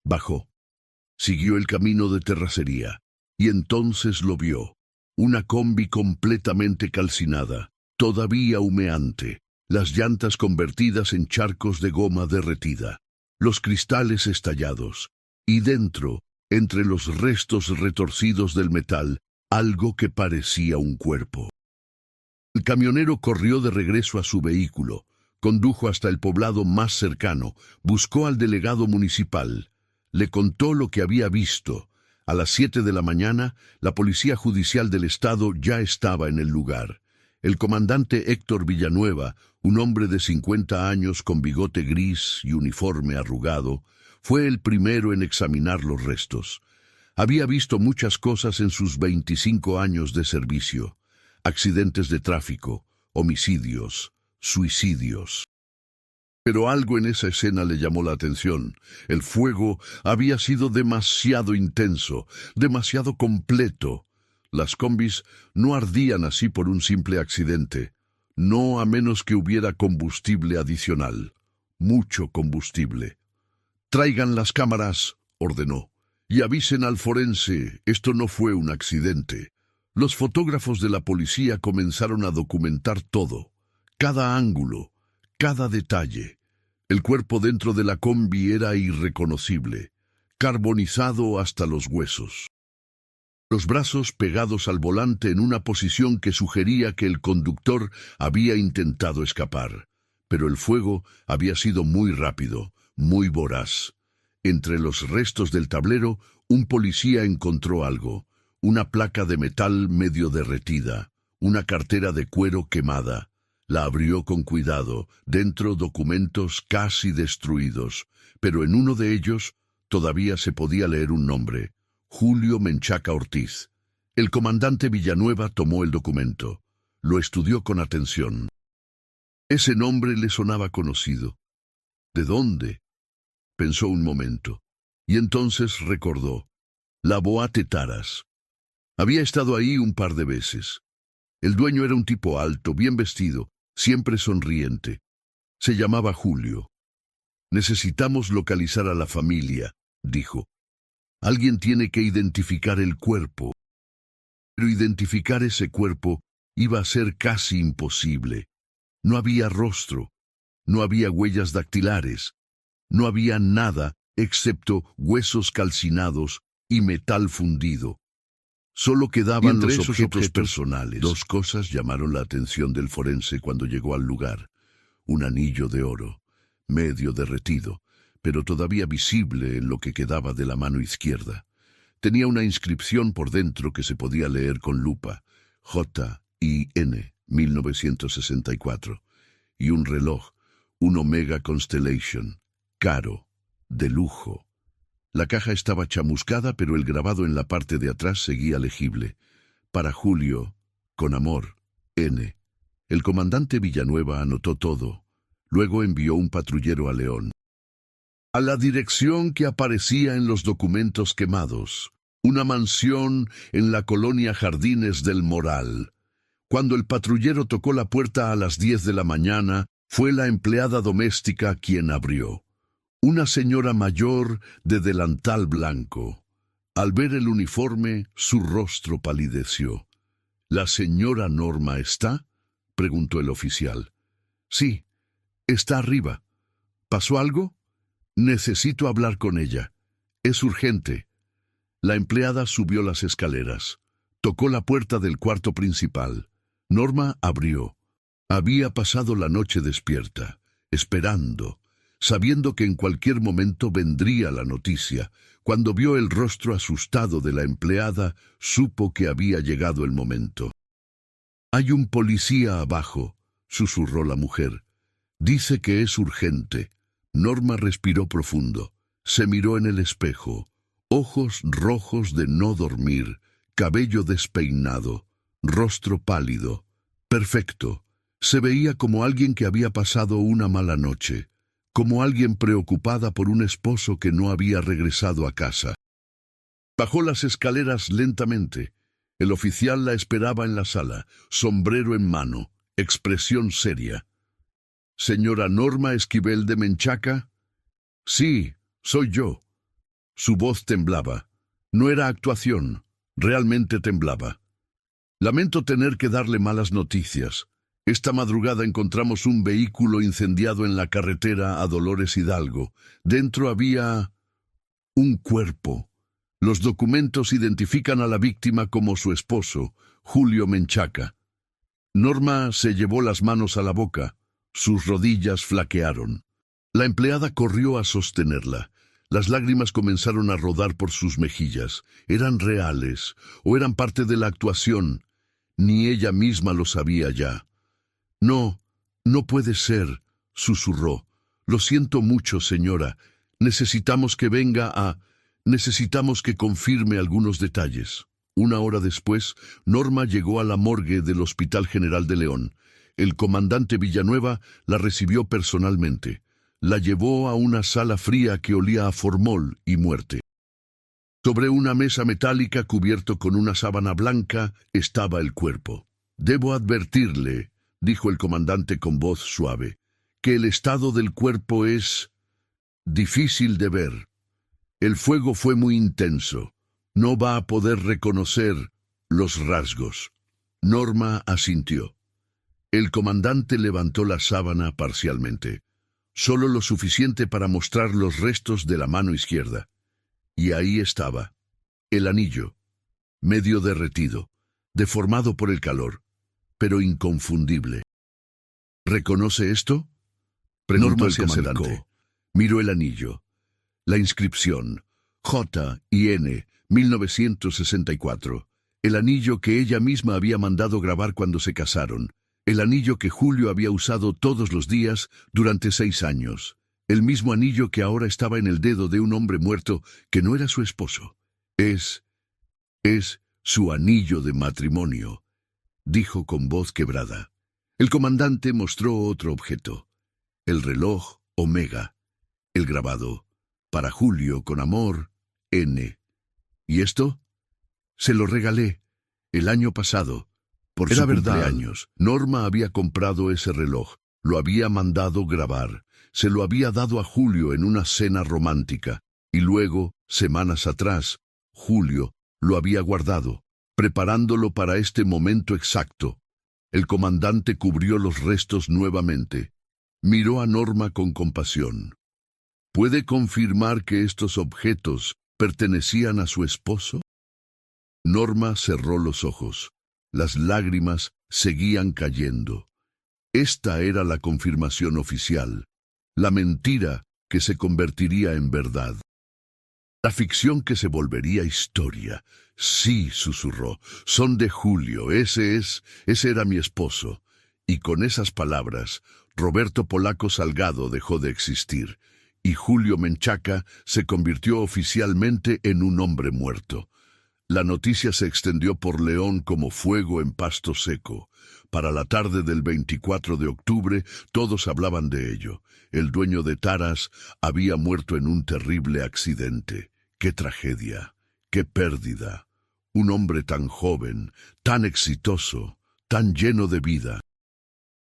bajó, siguió el camino de terracería, y entonces lo vio. Una combi completamente calcinada, todavía humeante, las llantas convertidas en charcos de goma derretida. Los cristales estallados, y dentro, entre los restos retorcidos del metal, algo que parecía un cuerpo. El camionero corrió de regreso a su vehículo, condujo hasta el poblado más cercano, buscó al delegado municipal, le contó lo que había visto. A las 7 de la mañana, la Policía Judicial del Estado ya estaba en el lugar. El comandante Héctor Villanueva, un hombre de 50 años con bigote gris y uniforme arrugado, fue el primero en examinar los restos. Había visto muchas cosas en sus 25 años de servicio: accidentes de tráfico, homicidios, suicidios. Pero algo en esa escena le llamó la atención. El fuego había sido demasiado intenso, demasiado completo. Las combis no ardían así por un simple accidente, no a menos que hubiera combustible adicional, mucho combustible. «Traigan las cámaras», ordenó, «y avisen al forense, esto no fue un accidente». Los fotógrafos de la policía comenzaron a documentar todo, cada ángulo, cada detalle. El cuerpo dentro de la combi era irreconocible, carbonizado hasta los huesos. Los brazos pegados al volante en una posición que sugería que el conductor había intentado escapar. Pero el fuego había sido muy rápido, muy voraz. Entre los restos del tablero, Un policía encontró algo, una placa de metal medio derretida, una cartera de cuero quemada. La abrió con cuidado, dentro documentos casi destruidos, pero en uno de ellos todavía se podía leer un nombre: Julio Menchaca Ortiz. El comandante Villanueva tomó el documento. Lo estudió con atención. Ese nombre le sonaba conocido. ¿De dónde? Pensó un momento, y entonces recordó. La Boate Taras. Había estado ahí un par de veces. El dueño era un tipo alto, bien vestido, siempre sonriente. Se llamaba Julio. Necesitamos localizar a la familia, dijo. Alguien tiene que identificar el cuerpo. Pero identificar ese cuerpo iba a ser casi imposible. No había rostro, no había huellas dactilares, no había nada excepto huesos calcinados y metal fundido. Solo quedaban los objetos personales. Dos cosas llamaron la atención del forense cuando llegó al lugar. Un anillo de oro, medio derretido, pero todavía visible en lo que quedaba de la mano izquierda. Tenía una inscripción por dentro que se podía leer con lupa: J.I.N. 1964. Y un reloj, un Omega Constellation, caro, de lujo. La caja estaba chamuscada, pero el grabado en la parte de atrás seguía legible. Para Julio, con amor, N. El comandante Villanueva anotó todo. Luego envió un patrullero a León, a la dirección que aparecía en los documentos quemados, una mansión en la colonia Jardines del Moral. Cuando el patrullero tocó la puerta a las 10 de la mañana, fue la empleada doméstica quien abrió. Una señora mayor de delantal blanco. Al ver el uniforme, su rostro palideció. ¿La señora Norma está?, preguntó el oficial. Sí, está arriba. ¿Pasó algo? Necesito hablar con ella. Es urgente. La empleada subió las escaleras. Tocó la puerta del cuarto principal. Norma abrió. Había pasado la noche despierta, esperando, sabiendo que en cualquier momento vendría la noticia. Cuando vio el rostro asustado de la empleada, supo que había llegado el momento. «Hay un policía abajo», susurró la mujer. «Dice que es urgente». Norma respiró profundo. Se miró en el espejo. Ojos rojos de no dormir, cabello despeinado, rostro pálido. Perfecto. Se veía como alguien que había pasado una mala noche, como alguien preocupada por un esposo que no había regresado a casa. Bajó las escaleras lentamente. El oficial la esperaba en la sala, sombrero en mano, expresión seria. «¿Señora Norma Esquivel de Menchaca?» «Sí, soy yo». Su voz temblaba. No era actuación, realmente temblaba. «Lamento tener que darle malas noticias. Esta madrugada encontramos un vehículo incendiado en la carretera a Dolores Hidalgo. Dentro había un cuerpo. Los documentos identifican a la víctima como su esposo, Julio Menchaca». Norma se llevó las manos a la boca. Sus rodillas flaquearon. La empleada corrió a sostenerla. Las lágrimas comenzaron a rodar por sus mejillas. ¿Eran reales o eran parte de la actuación? Ni ella misma lo sabía ya. «No, no puede ser», susurró. «Lo siento mucho, señora. Necesitamos que venga a... Necesitamos que confirme algunos detalles». Una hora después, Norma llegó a la morgue del Hospital General de León. El comandante Villanueva la recibió personalmente. La llevó a una sala fría que olía a formol y muerte. Sobre una mesa metálica cubierto con una sábana blanca estaba el cuerpo. «Debo advertirle», dijo el comandante con voz suave, «que el estado del cuerpo es difícil de ver. El fuego fue muy intenso. No va a poder reconocer los rasgos». Norma asintió. El comandante levantó la sábana parcialmente, solo lo suficiente para mostrar los restos de la mano izquierda. Y ahí estaba, el anillo, medio derretido, deformado por el calor, pero inconfundible. «¿Reconoce esto?», preguntó el comandante. Miró el anillo, la inscripción, J y N, 1964. El anillo que ella misma había mandado grabar cuando se casaron. El anillo que Julio había usado todos los días durante 6 años. El mismo anillo que ahora estaba en el dedo de un hombre muerto que no era su esposo. Es su anillo de matrimonio, dijo con voz quebrada. El comandante mostró otro objeto. El reloj Omega. El grabado. Para Julio, con amor, N. ¿Y esto? Se lo regalé el año pasado. Por su cumpleaños. Norma había comprado ese reloj. Lo había mandado grabar. Se lo había dado a Julio en una cena romántica. Y luego, semanas atrás, Julio lo había guardado, preparándolo para este momento exacto. El comandante cubrió los restos nuevamente. Miró a Norma con compasión. ¿Puede confirmar que estos objetos pertenecían a su esposo? Norma cerró los ojos. Las lágrimas seguían cayendo. Esta era la confirmación oficial, la mentira que se convertiría en verdad. La ficción que se volvería historia. Sí, susurró, son de Julio, ese era mi esposo. Y con esas palabras, Roberto Polaco Salgado dejó de existir, y Julio Menchaca se convirtió oficialmente en un hombre muerto. La noticia se extendió por León como fuego en pasto seco. Para la tarde del 24 de octubre, todos hablaban de ello. El dueño de Taras había muerto en un terrible accidente. ¡Qué tragedia! ¡Qué pérdida! Un hombre tan joven, tan exitoso, tan lleno de vida.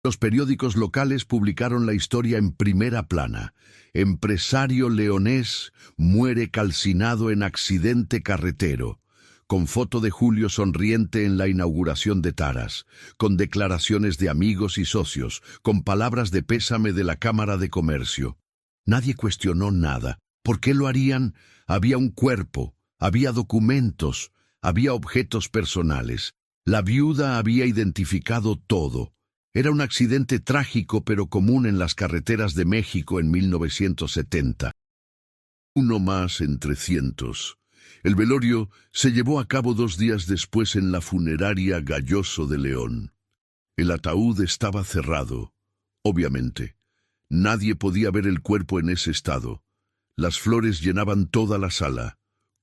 Los periódicos locales publicaron la historia en primera plana. Empresario leonés muere calcinado en accidente carretero. Con foto de Julio sonriente en la inauguración de Taras, con declaraciones de amigos y socios, con palabras de pésame de la Cámara de Comercio. Nadie cuestionó nada. ¿Por qué lo harían? Había un cuerpo, había documentos, había objetos personales. La viuda había identificado todo. Era un accidente trágico pero común en las carreteras de México en 1970. Uno más entre cientos. El velorio se llevó a cabo 2 días después en la funeraria Galloso de León. El ataúd estaba cerrado, obviamente. Nadie podía ver el cuerpo en ese estado. Las flores llenaban toda la sala,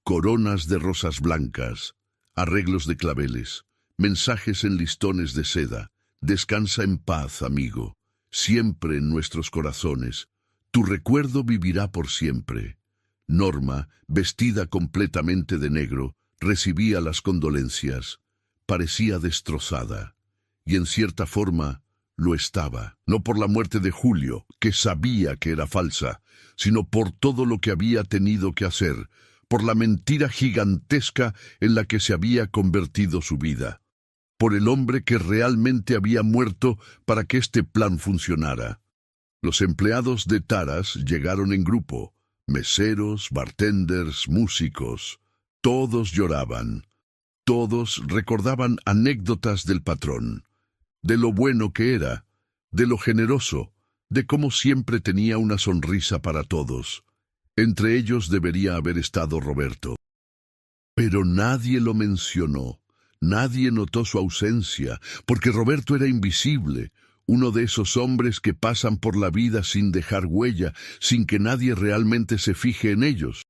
coronas de rosas blancas, arreglos de claveles, mensajes en listones de seda. Descansa en paz, amigo, siempre en nuestros corazones. Tu recuerdo vivirá por siempre. Norma, vestida completamente de negro, recibía las condolencias. Parecía destrozada, y en cierta forma lo estaba, no por la muerte de Julio, que sabía que era falsa, sino por todo lo que había tenido que hacer, por la mentira gigantesca en la que se había convertido su vida, por el hombre que realmente había muerto para que este plan funcionara. Los empleados de Taras llegaron en grupo, meseros, bartenders, músicos. Todos lloraban. Todos recordaban anécdotas del patrón, de lo bueno que era, de lo generoso, de cómo siempre tenía una sonrisa para todos. Entre ellos debería haber estado Roberto. Pero nadie lo mencionó, nadie notó su ausencia, porque Roberto era invisible, uno de esos hombres que pasan por la vida sin dejar huella, sin que nadie realmente se fije en ellos.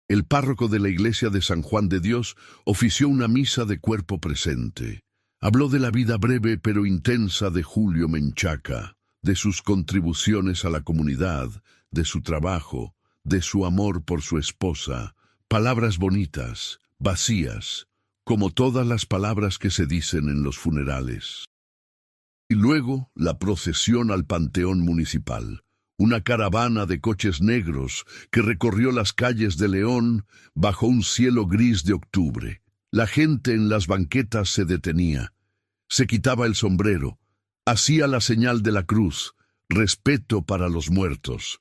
El párroco de la iglesia de San Juan de Dios ofició una misa de cuerpo presente. Habló de la vida breve pero intensa de Julio Menchaca, de sus contribuciones a la comunidad, de su trabajo, de su amor por su esposa. Palabras bonitas, vacías, como todas las palabras que se dicen en los funerales. Y luego la procesión al Panteón Municipal. Una caravana de coches negros que recorrió las calles de León bajo un cielo gris de octubre. La gente en las banquetas se detenía, se quitaba el sombrero, hacía la señal de la cruz, respeto para los muertos.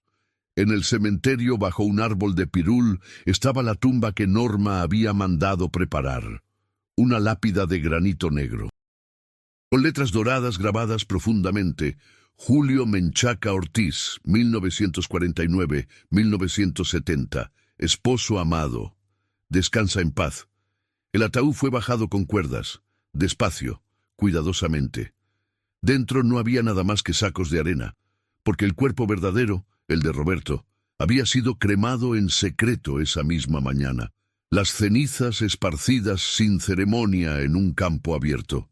En el cementerio, bajo un árbol de pirul, estaba la tumba que Norma había mandado preparar, una lápida de granito negro. Con letras doradas grabadas profundamente, Julio Menchaca Ortiz, 1949-1970, esposo amado, descansa en paz. El ataúd fue bajado con cuerdas, despacio, cuidadosamente. Dentro no había nada más que sacos de arena, porque el cuerpo verdadero, el de Roberto, había sido cremado en secreto esa misma mañana. Las cenizas esparcidas sin ceremonia en un campo abierto.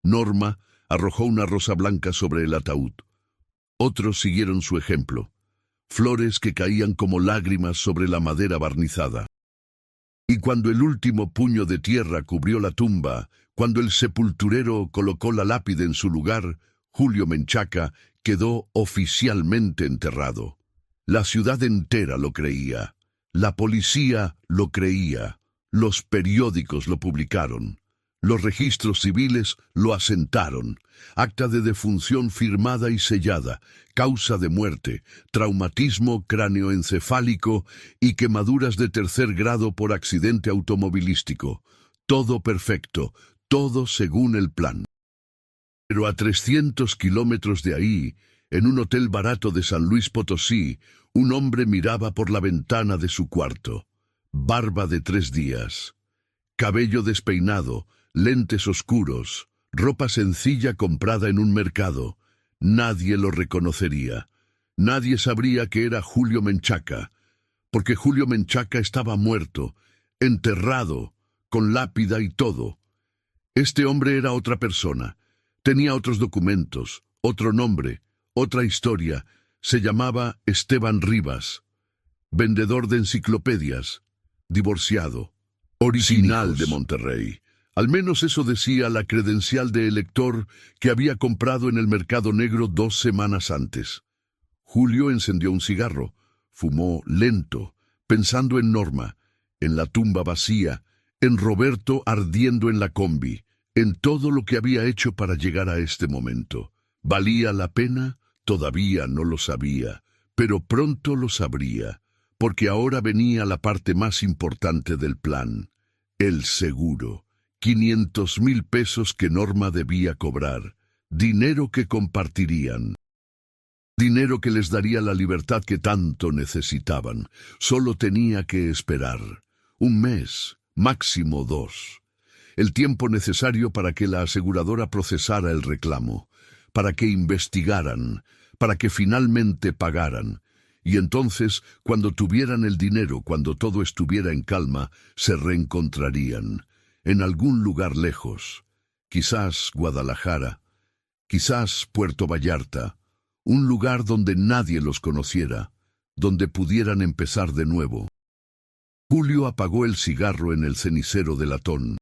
Norma arrojó una rosa blanca sobre el ataúd. Otros siguieron su ejemplo. Flores que caían como lágrimas sobre la madera barnizada. Y cuando el último puño de tierra cubrió la tumba, cuando el sepulturero colocó la lápida en su lugar, Julio Menchaca quedó oficialmente enterrado. La ciudad entera lo creía. La policía lo creía. Los periódicos lo publicaron. Los registros civiles lo asentaron. Acta de defunción firmada y sellada, causa de muerte, traumatismo cráneoencefálico y quemaduras de 3er grado por accidente automovilístico. Todo perfecto, todo según el plan. Pero a 300 kilómetros de ahí, en un hotel barato de San Luis Potosí, un hombre miraba por la ventana de su cuarto. Barba de 3 días. Cabello despeinado, lentes oscuros, ropa sencilla comprada en un mercado. Nadie lo reconocería. Nadie sabría que era Julio Menchaca, porque Julio Menchaca estaba muerto, enterrado, con lápida y todo. Este hombre era otra persona. Tenía otros documentos, otro nombre, otra historia. Se llamaba Esteban Rivas, vendedor de enciclopedias, divorciado, original de Monterrey. Al menos eso decía la credencial de elector que había comprado en el mercado negro 2 semanas antes. Julio encendió un cigarro, fumó lento, pensando en Norma, en la tumba vacía, en Roberto ardiendo en la combi, en todo lo que había hecho para llegar a este momento. ¿Valía la pena? Todavía no lo sabía, pero pronto lo sabría, porque ahora venía la parte más importante del plan, el seguro. 500,000 pesos que Norma debía cobrar, dinero que compartirían. Dinero que les daría la libertad que tanto necesitaban. Solo tenía que esperar. 1 mes, máximo 2. El tiempo necesario para que la aseguradora procesara el reclamo, para que investigaran, para que finalmente pagaran. Y entonces, cuando tuvieran el dinero, cuando todo estuviera en calma, se reencontrarían. En algún lugar lejos, quizás Guadalajara, quizás Puerto Vallarta, un lugar donde nadie los conociera, donde pudieran empezar de nuevo. Julio apagó el cigarro en el cenicero de latón.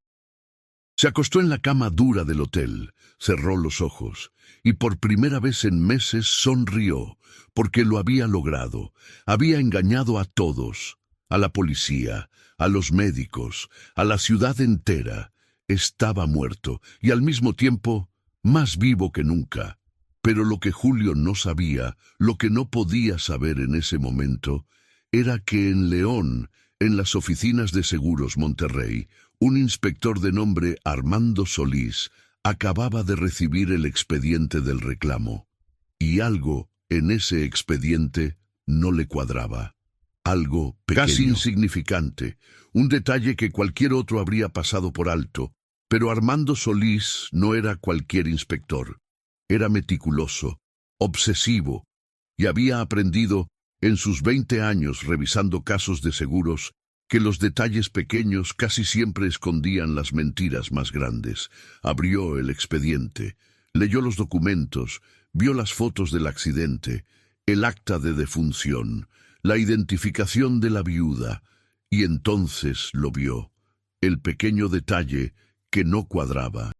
Se acostó en la cama dura del hotel, cerró los ojos, y por primera vez en meses sonrió, porque lo había logrado. Había engañado a todos, a la policía, a los médicos, a la ciudad entera. Estaba muerto, y al mismo tiempo, más vivo que nunca. Pero lo que Julio no sabía, lo que no podía saber en ese momento, era que en León, en las oficinas de Seguros Monterrey, un inspector de nombre Armando Solís acababa de recibir el expediente del reclamo. Y algo en ese expediente no le cuadraba. Algo pequeño, casi insignificante, un detalle que cualquier otro habría pasado por alto, pero Armando Solís no era cualquier inspector. Era meticuloso, obsesivo, y había aprendido, en sus 20 años revisando casos de seguros, que los detalles pequeños casi siempre escondían las mentiras más grandes. Abrió el expediente, leyó los documentos, vio las fotos del accidente, el acta de defunción, la identificación de la viuda, y entonces lo vio, el pequeño detalle que no cuadraba.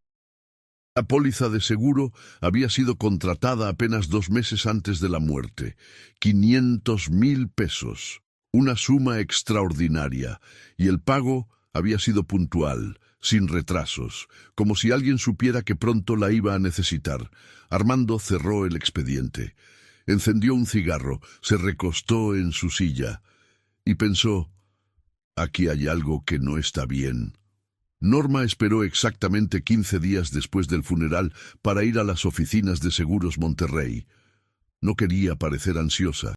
La póliza de seguro había sido contratada apenas 2 meses antes de la muerte. 500,000 pesos, una suma extraordinaria, y el pago había sido puntual, sin retrasos, como si alguien supiera que pronto la iba a necesitar. Armando cerró el expediente, encendió un cigarro, se recostó en su silla y pensó: aquí hay algo que no está bien. Norma esperó exactamente 15 días después del funeral para ir a las oficinas de Seguros Monterrey. No quería parecer ansiosa.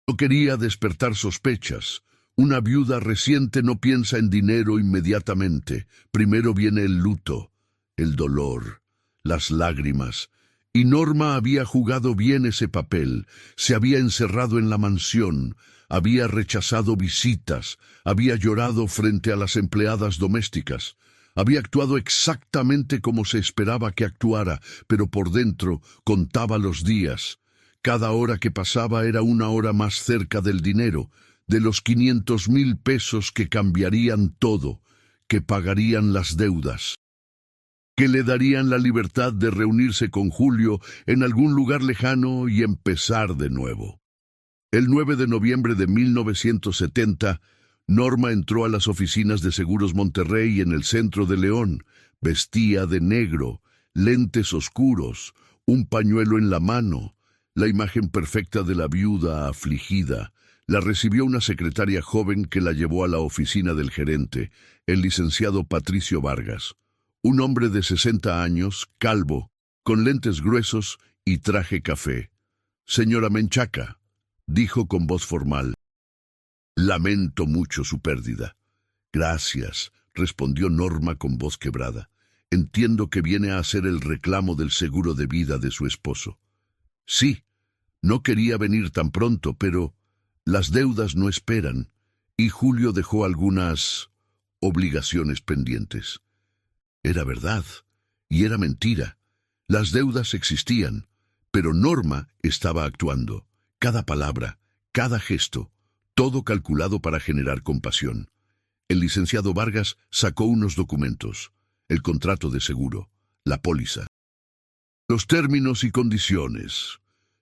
No quería despertar sospechas. Una viuda reciente no piensa en dinero inmediatamente. Primero viene el luto, el dolor, las lágrimas. Y Norma había jugado bien ese papel. Se había encerrado en la mansión, había rechazado visitas, había llorado frente a las empleadas domésticas. Había actuado exactamente como se esperaba que actuara, pero por dentro contaba los días. Cada hora que pasaba era una hora más cerca del dinero, de los 500,000 pesos que cambiarían todo, que pagarían las deudas, que le darían la libertad de reunirse con Julio en algún lugar lejano y empezar de nuevo. El 9 de noviembre de 1970, Norma entró a las oficinas de Seguros Monterrey en el centro de León. Vestía de negro, lentes oscuros, un pañuelo en la mano, la imagen perfecta de la viuda afligida. La recibió una secretaria joven que la llevó a la oficina del gerente, el licenciado Patricio Vargas. Un hombre de 60 años, calvo, con lentes gruesos y traje café. «Señora Menchaca», dijo con voz formal. «Lamento mucho su pérdida». «Gracias», respondió Norma con voz quebrada. «Entiendo que viene a hacer el reclamo del seguro de vida de su esposo». «Sí, no quería venir tan pronto, pero las deudas no esperan, y Julio dejó algunas obligaciones pendientes». Era verdad, y era mentira. Las deudas existían, pero Norma estaba actuando. Cada palabra, cada gesto, todo calculado para generar compasión. El licenciado Vargas sacó unos documentos, el contrato de seguro, la póliza. «Los términos y condiciones.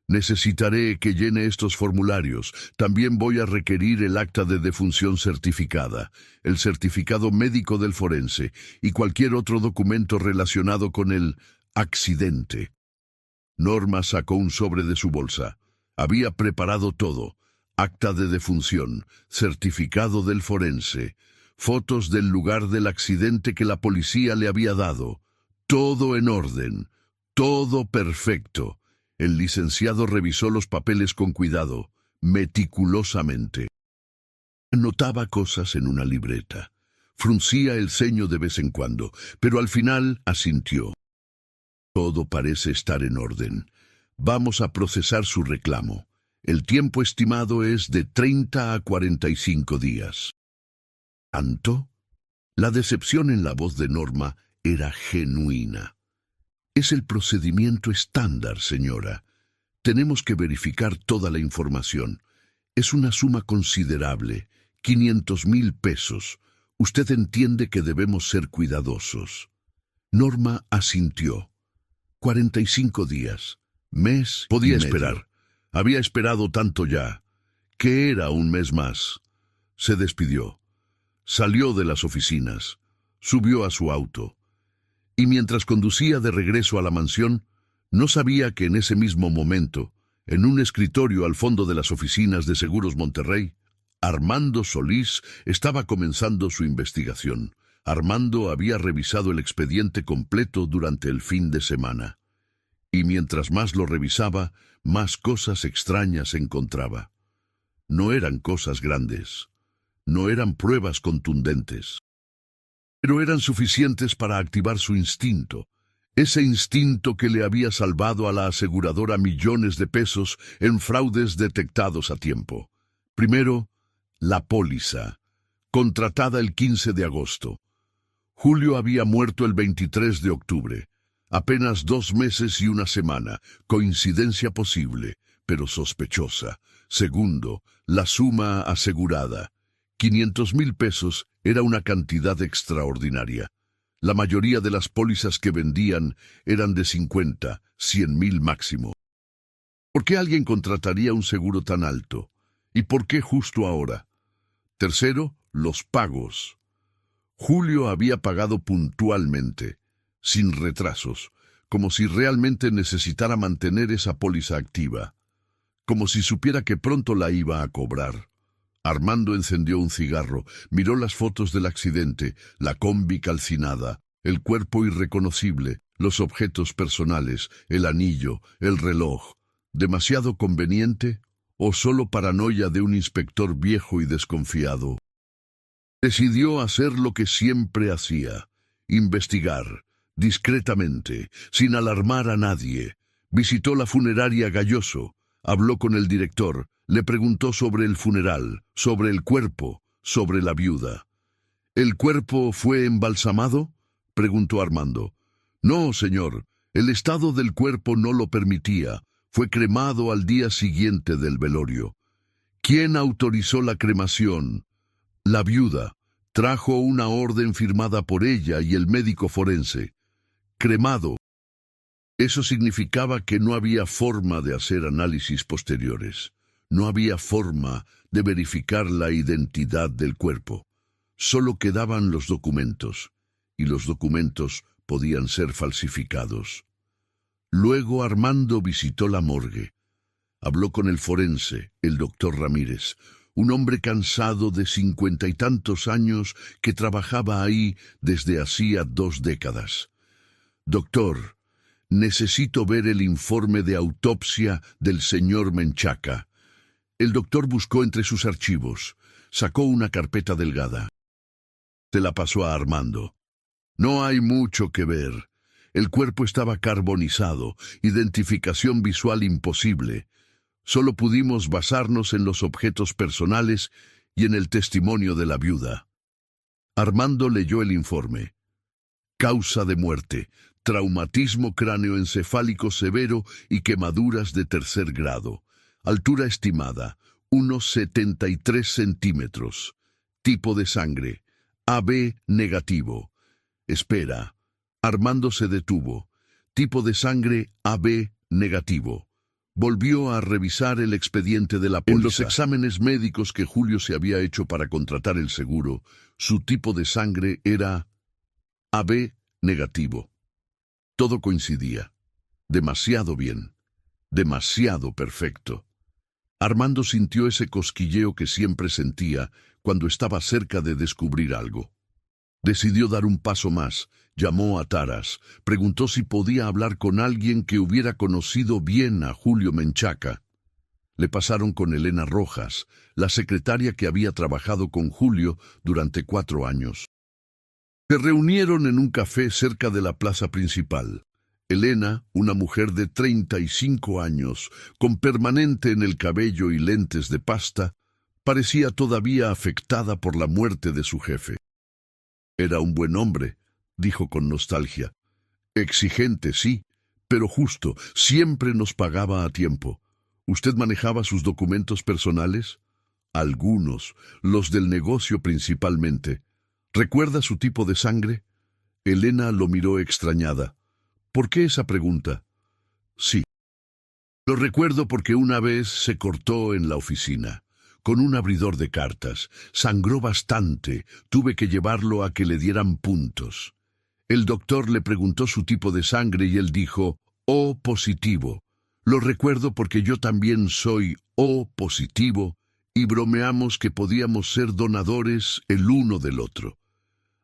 Necesitaré que llene estos formularios. También voy a requerir el acta de defunción certificada, el certificado médico del forense y cualquier otro documento relacionado con el accidente». Norma sacó un sobre de su bolsa. Había preparado todo: acta de defunción, certificado del forense, fotos del lugar del accidente que la policía le había dado. Todo en orden, todo perfecto. El licenciado revisó los papeles con cuidado, meticulosamente. Anotaba cosas en una libreta. Fruncía el ceño de vez en cuando, pero al final asintió. «Todo parece estar en orden. Vamos a procesar su reclamo. El tiempo estimado es de 30 a 45 días». ¿Tanto? La decepción en la voz de Norma era genuina. «Es el procedimiento estándar, señora. Tenemos que verificar toda la información. Es una suma considerable, 500,000 pesos. Usted entiende que debemos ser cuidadosos». Norma asintió. 45 días. Mes podía esperar. Había esperado tanto ya. ¿Qué era un mes más? Se despidió. Salió de las oficinas. Subió a su auto. Y mientras conducía de regreso a la mansión, no sabía que en ese mismo momento, en un escritorio al fondo de las oficinas de Seguros Monterrey, Armando Solís estaba comenzando su investigación. Armando había revisado el expediente completo durante el fin de semana. Y mientras más lo revisaba, más cosas extrañas encontraba. No eran cosas grandes. No eran pruebas contundentes. Pero eran suficientes para activar su instinto. Ese instinto que le había salvado a la aseguradora millones de pesos en fraudes detectados a tiempo. Primero, la póliza, contratada el 15 de agosto. Julio había muerto el 23 de octubre. Apenas 2 meses y una semana. Coincidencia posible, pero sospechosa. Segundo, la suma asegurada. 500,000 pesos era una cantidad extraordinaria. La mayoría de las pólizas que vendían eran de 50, 100,000 máximo. ¿Por qué alguien contrataría un seguro tan alto? ¿Y por qué justo ahora? Tercero, los pagos. Julio había pagado puntualmente, sin retrasos, como si realmente necesitara mantener esa póliza activa, como si supiera que pronto la iba a cobrar. Armando encendió un cigarro, miró las fotos del accidente, la combi calcinada, el cuerpo irreconocible, los objetos personales, el anillo, el reloj. ¿Demasiado conveniente ¿O solo paranoia de un inspector viejo y desconfiado? Decidió hacer lo que siempre hacía: investigar, discretamente, sin alarmar a nadie. Visitó la funeraria Galloso, habló con el director, le preguntó sobre el funeral, sobre el cuerpo, sobre la viuda. ¿El cuerpo fue embalsamado?, preguntó Armando. No, señor, el estado del cuerpo no lo permitía. Fue cremado al día siguiente del velorio. ¿Quién autorizó la cremación? La viuda. Trajo una orden firmada por ella y el médico forense. Cremado. Eso significaba que no había forma de hacer análisis posteriores. No había forma de verificar la identidad del cuerpo. Solo quedaban los documentos, y los documentos podían ser falsificados. Luego Armando visitó la morgue. Habló con el forense, el doctor Ramírez, un hombre cansado de 50 y tantos años que trabajaba ahí desde hacía 2 décadas. Doctor, necesito ver el informe de autopsia del señor Menchaca. El doctor buscó entre sus archivos, sacó una carpeta delgada. Se la pasó a Armando. No hay mucho que ver. El cuerpo estaba carbonizado, identificación visual imposible. Solo pudimos basarnos en los objetos personales y en el testimonio de la viuda. Armando leyó el informe. Causa de muerte: traumatismo cráneoencefálico severo y quemaduras de 3er grado. Altura estimada: 1,73 centímetros. Tipo de sangre: AB negativo. Espera. Armando se detuvo. Tipo de sangre: AB negativo. Volvió a revisar el expediente de la póliza. En los exámenes médicos que Julio se había hecho para contratar el seguro, su tipo de sangre era AB negativo. Todo coincidía. Demasiado bien. Demasiado perfecto. Armando sintió ese cosquilleo que siempre sentía cuando estaba cerca de descubrir algo. Decidió dar un paso más. Llamó a Taras, preguntó si podía hablar con alguien que hubiera conocido bien a Julio Menchaca. Le pasaron con Elena Rojas, la secretaria que había trabajado con Julio durante 4 años. Se reunieron en un café cerca de la plaza principal. Elena, una mujer de 35 años, con permanente en el cabello y lentes de pasta, parecía todavía afectada por la muerte de su jefe. Era un buen hombre, dijo con nostalgia. Exigente, sí, pero justo, siempre nos pagaba a tiempo. ¿Usted manejaba sus documentos personales? Algunos, los del negocio principalmente. ¿Recuerda su tipo de sangre? Elena lo miró extrañada. ¿Por qué esa pregunta? Sí. Lo recuerdo porque una vez se cortó en la oficina, con un abridor de cartas. Sangró bastante, tuve que llevarlo a que le dieran puntos. El doctor le preguntó su tipo de sangre y él dijo, O positivo. Lo recuerdo porque yo también soy O positivo y bromeamos que podíamos ser donadores el uno del otro.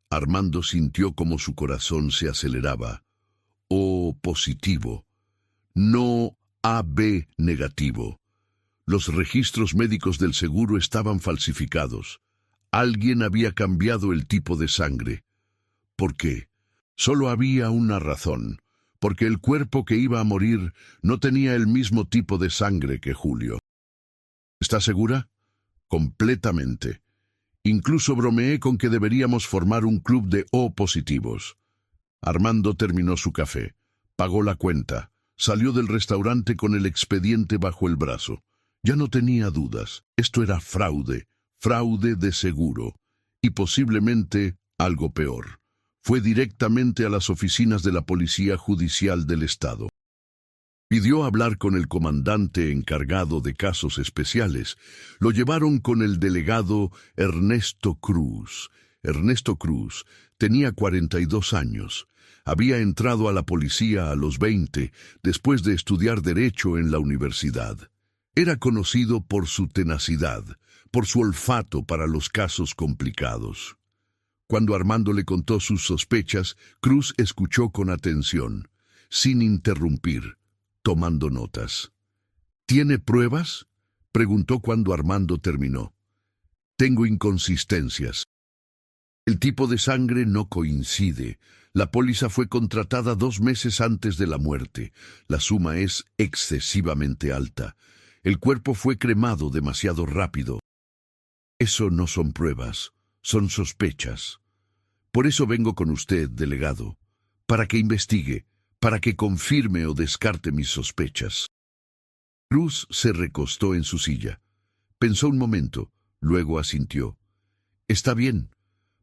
Armando sintió como su corazón se aceleraba. O positivo, no AB negativo. Los registros médicos del seguro estaban falsificados. Alguien había cambiado el tipo de sangre. ¿Por qué? Solo había una razón, porque el cuerpo que iba a morir no tenía el mismo tipo de sangre que Julio. ¿Está segura? Completamente. Incluso bromeé con que deberíamos formar un club de O positivos. Armando terminó su café, pagó la cuenta, salió del restaurante con el expediente bajo el brazo. Ya no tenía dudas. Esto era fraude, fraude de seguro, y posiblemente algo peor. Fue directamente a las oficinas de la Policía Judicial del Estado. Pidió hablar con el comandante encargado de casos especiales. Lo llevaron con el delegado Ernesto Cruz. Ernesto Cruz tenía 42 años. Había entrado a la policía a los 20, después de estudiar Derecho en la universidad. Era conocido por su tenacidad, por su olfato para los casos complicados. Cuando Armando le contó sus sospechas, Cruz escuchó con atención, sin interrumpir, tomando notas. ¿Tiene pruebas?, Preguntó cuando Armando terminó. Tengo inconsistencias. El tipo de sangre no coincide. La póliza fue contratada 2 meses antes de la muerte. La suma es excesivamente alta. El cuerpo fue cremado demasiado rápido. Eso no son pruebas, son sospechas. Por eso vengo con usted, delegado, para que investigue, para que confirme o descarte mis sospechas. Cruz se recostó en su silla. Pensó un momento, luego asintió. Está bien.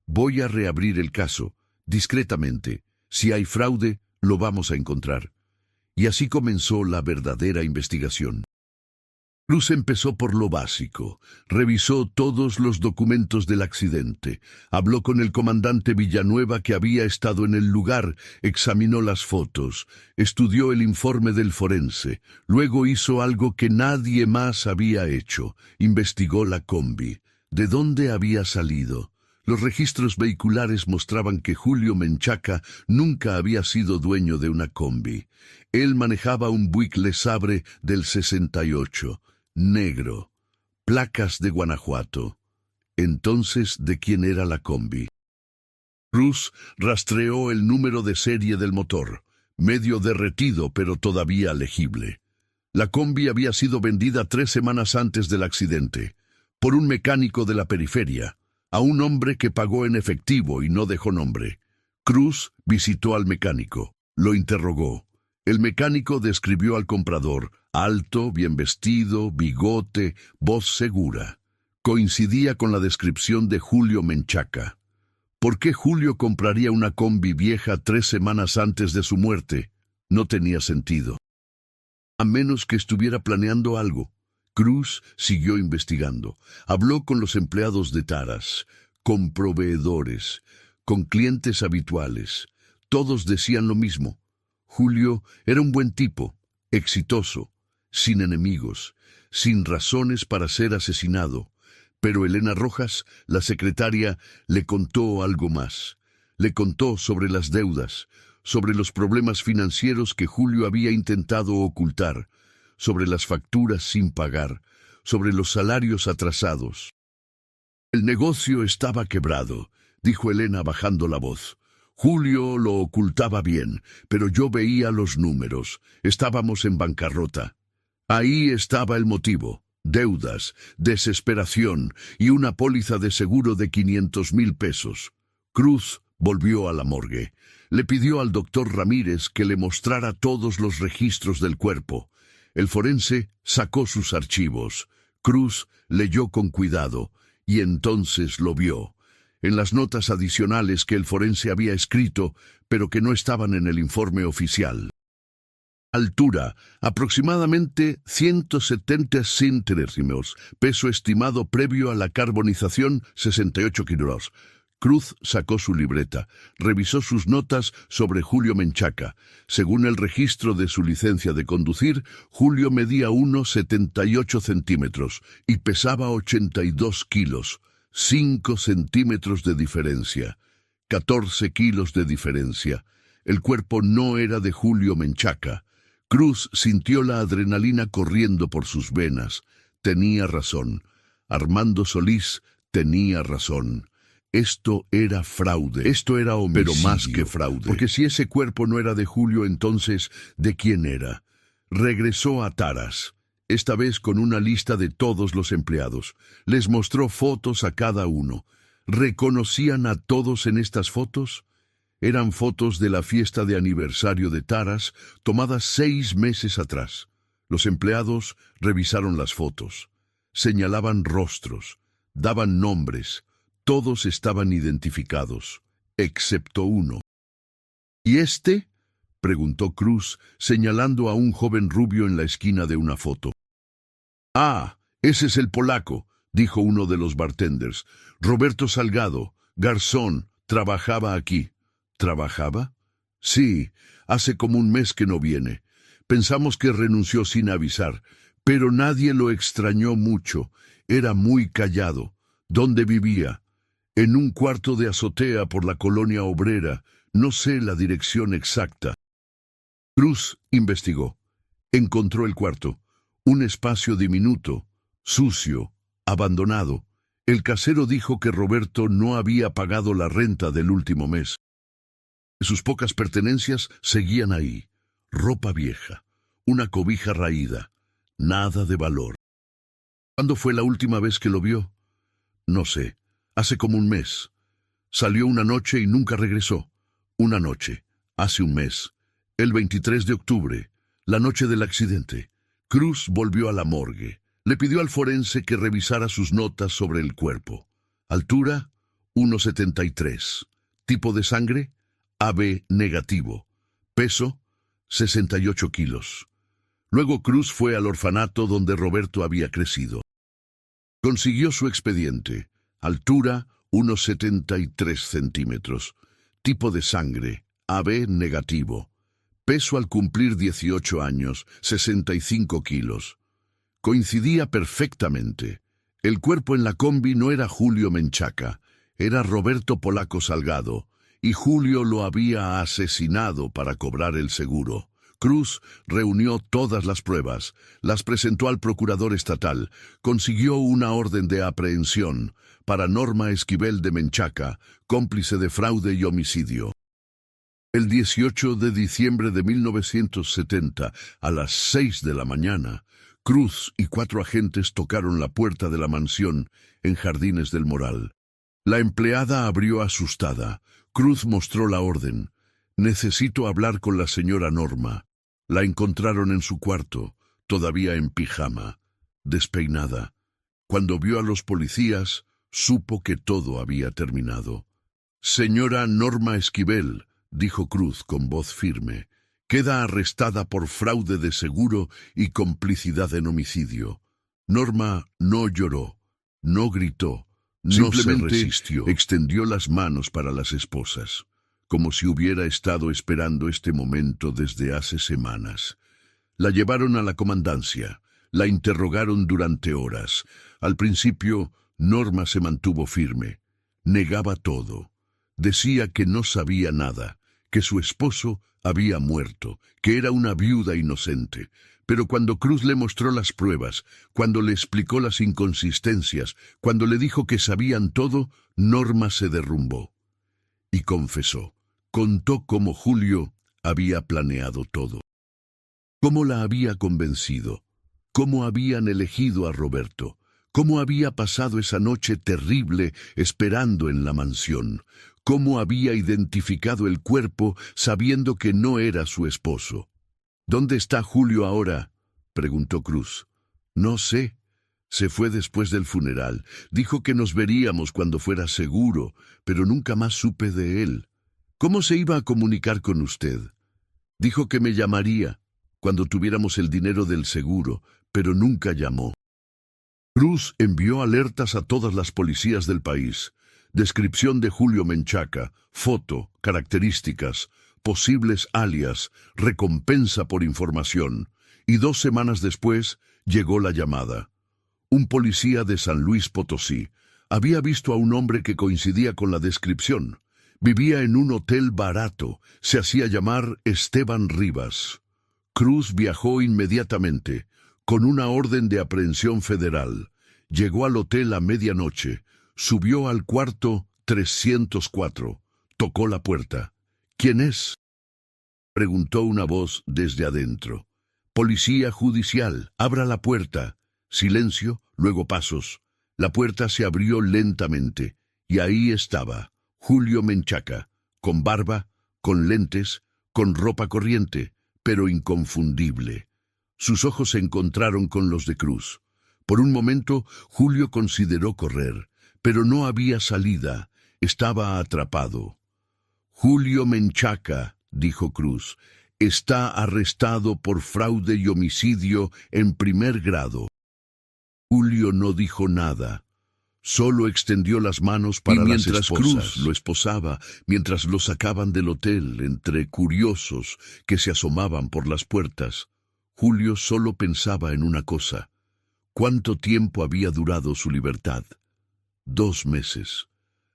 Voy a reabrir el caso, discretamente. Si hay fraude, lo vamos a encontrar. Y así comenzó la verdadera investigación. Cruz empezó por lo básico. Revisó todos los documentos del accidente. Habló con el comandante Villanueva que había estado en el lugar. Examinó las fotos. Estudió el informe del forense. Luego hizo algo que nadie más había hecho. Investigó la combi. ¿De dónde había salido? Los registros vehiculares mostraban que Julio Menchaca nunca había sido dueño de una combi. Él manejaba un Buick Le Sabre del 68, negro, placas de Guanajuato. Entonces, ¿de quién era la combi? Cruz rastreó el número de serie del motor, medio derretido pero todavía legible. La combi había sido vendida 3 semanas antes del accidente, por un mecánico de la periferia, a un hombre que pagó en efectivo y no dejó nombre. Cruz visitó al mecánico, lo interrogó. El mecánico describió al comprador, alto, bien vestido, bigote, voz segura. Coincidía con la descripción de Julio Menchaca. ¿Por qué Julio compraría una combi vieja 3 semanas antes de su muerte? No tenía sentido. A menos que estuviera planeando algo. Cruz siguió investigando. Habló con los empleados de Taras, con proveedores, con clientes habituales. Todos decían lo mismo. Julio era un buen tipo, exitoso, sin enemigos, sin razones para ser asesinado. Pero Elena Rojas, la secretaria, le contó algo más. Le contó sobre las deudas, sobre los problemas financieros que Julio había intentado ocultar, sobre las facturas sin pagar, sobre los salarios atrasados. El negocio estaba quebrado, dijo Elena bajando la voz. Julio lo ocultaba bien, pero yo veía los números. Estábamos en bancarrota. Ahí estaba el motivo. Deudas, desesperación y una póliza de seguro de 500,000 pesos. Cruz volvió a la morgue. Le pidió al doctor Ramírez que le mostrara todos los registros del cuerpo. El forense sacó sus archivos. Cruz leyó con cuidado y entonces lo vio. En las notas adicionales que el forense había escrito, pero que no estaban en el informe oficial. Altura, aproximadamente 170 centímetros, peso estimado previo a la carbonización, 68 kilos. Cruz sacó su libreta, revisó sus notas sobre Julio Menchaca. Según el registro de su licencia de conducir, Julio medía 1,78 centímetros y pesaba 82 kilos. 5 centímetros de diferencia, 14 kilos de diferencia. El cuerpo no era de Julio Menchaca. Cruz sintió la adrenalina corriendo por sus venas. Tenía razón. Armando Solís tenía razón. Esto era fraude. Esto era homicidio. Pero más que fraude. Porque si ese cuerpo no era de Julio, entonces, ¿de quién era? Regresó a Taras. Esta vez con una lista de todos los empleados. Les mostró fotos a cada uno. ¿Reconocían a todos en estas fotos? Eran fotos de la fiesta de aniversario de Taras, tomadas 6 meses atrás. Los empleados revisaron las fotos. Señalaban rostros, daban nombres. Todos estaban identificados, excepto uno. ¿Y este?, preguntó Cruz, señalando a un joven rubio en la esquina de una foto. «Ah, ese es el polaco», dijo uno de los bartenders. «Roberto Salgado, garzón, trabajaba aquí». ¿Trabajaba? Sí, hace como 1 mes que no viene. Pensamos que renunció sin avisar, pero nadie lo extrañó mucho. Era muy callado. ¿Dónde vivía? En un cuarto de azotea por la colonia obrera. No sé la dirección exacta. Cruz investigó. Encontró el cuarto. Un espacio diminuto, sucio, abandonado. El casero dijo que Roberto no había pagado la renta del último mes. Sus pocas pertenencias seguían ahí. Ropa vieja, una cobija raída, nada de valor. ¿Cuándo fue la última vez que lo vio? No sé, hace como un mes. Salió una noche y nunca regresó. Una noche, hace un mes, el 23 de octubre, la noche del accidente. Cruz volvió a la morgue. Le pidió al forense que revisara sus notas sobre el cuerpo. Altura, 1,73. Tipo de sangre, AB negativo. Peso, 68 kilos. Luego Cruz fue al orfanato donde Roberto había crecido. Consiguió su expediente. Altura, 1,73 centímetros. Tipo de sangre, AB negativo. Peso al cumplir 18 años, 65 kilos. Coincidía perfectamente. El cuerpo en la combi no era Julio Menchaca, era Roberto Polaco Salgado, y Julio lo había asesinado para cobrar el seguro. Cruz reunió todas las pruebas, las presentó al procurador estatal, consiguió una orden de aprehensión para Norma Esquivel de Menchaca, cómplice de fraude y homicidio. El 18 de diciembre de 1970, a las 6 de la mañana, Cruz y 4 agentes tocaron la puerta de la mansión en Jardines del Moral. La empleada abrió asustada. Cruz mostró la orden. «Necesito hablar con la señora Norma». La encontraron en su cuarto, todavía en pijama, despeinada. Cuando vio a los policías, supo que todo había terminado. «Señora Norma Esquivel», dijo Cruz con voz firme, «queda arrestada por fraude de seguro y complicidad en homicidio». Norma no lloró, no gritó, no se resistió. Extendió las manos para las esposas, como si hubiera estado esperando este momento desde hace semanas. La llevaron a la comandancia, la interrogaron durante horas. Al principio, Norma se mantuvo firme, negaba todo. Decía que no sabía nada, que su esposo había muerto, que era una viuda inocente. Pero cuando Cruz le mostró las pruebas, cuando le explicó las inconsistencias, cuando le dijo que sabían todo, Norma se derrumbó. Y confesó, contó cómo Julio había planeado todo. Cómo la había convencido, cómo habían elegido a Roberto, cómo había pasado esa noche terrible esperando en la mansión, cómo había identificado el cuerpo sabiendo que no era su esposo. «¿Dónde está Julio ahora?», preguntó Cruz. «No sé. Se fue después del funeral. Dijo que nos veríamos cuando fuera seguro, pero nunca más supe de él». «¿Cómo se iba a comunicar con usted?». «Dijo que me llamaría cuando tuviéramos el dinero del seguro, pero nunca llamó». Cruz envió alertas a todas las policías del país. Descripción de Julio Menchaca, foto, características, posibles alias, recompensa por información. Y 2 semanas después llegó la llamada. Un policía de San Luis Potosí había visto a un hombre que coincidía con la descripción. Vivía en un hotel barato, se hacía llamar Esteban Rivas. Cruz viajó inmediatamente, con una orden de aprehensión federal. Llegó al hotel a medianoche, subió al cuarto 304, tocó la puerta. «¿Quién es?», preguntó una voz desde adentro. «Policía judicial, abra la puerta». Silencio, luego pasos. La puerta se abrió lentamente, y ahí estaba Julio Menchaca, con barba, con lentes, con ropa corriente, pero inconfundible. Sus ojos se encontraron con los de Cruz. Por un momento, Julio consideró correr, pero no había salida, estaba atrapado. «Julio Menchaca», dijo Cruz, «está arrestado por fraude y homicidio en primer grado». Julio no dijo nada, solo extendió las manos para las esposas. Y mientras Cruz lo esposaba, mientras lo sacaban del hotel entre curiosos que se asomaban por las puertas, Julio solo pensaba en una cosa: ¿cuánto tiempo había durado su libertad? 2 meses.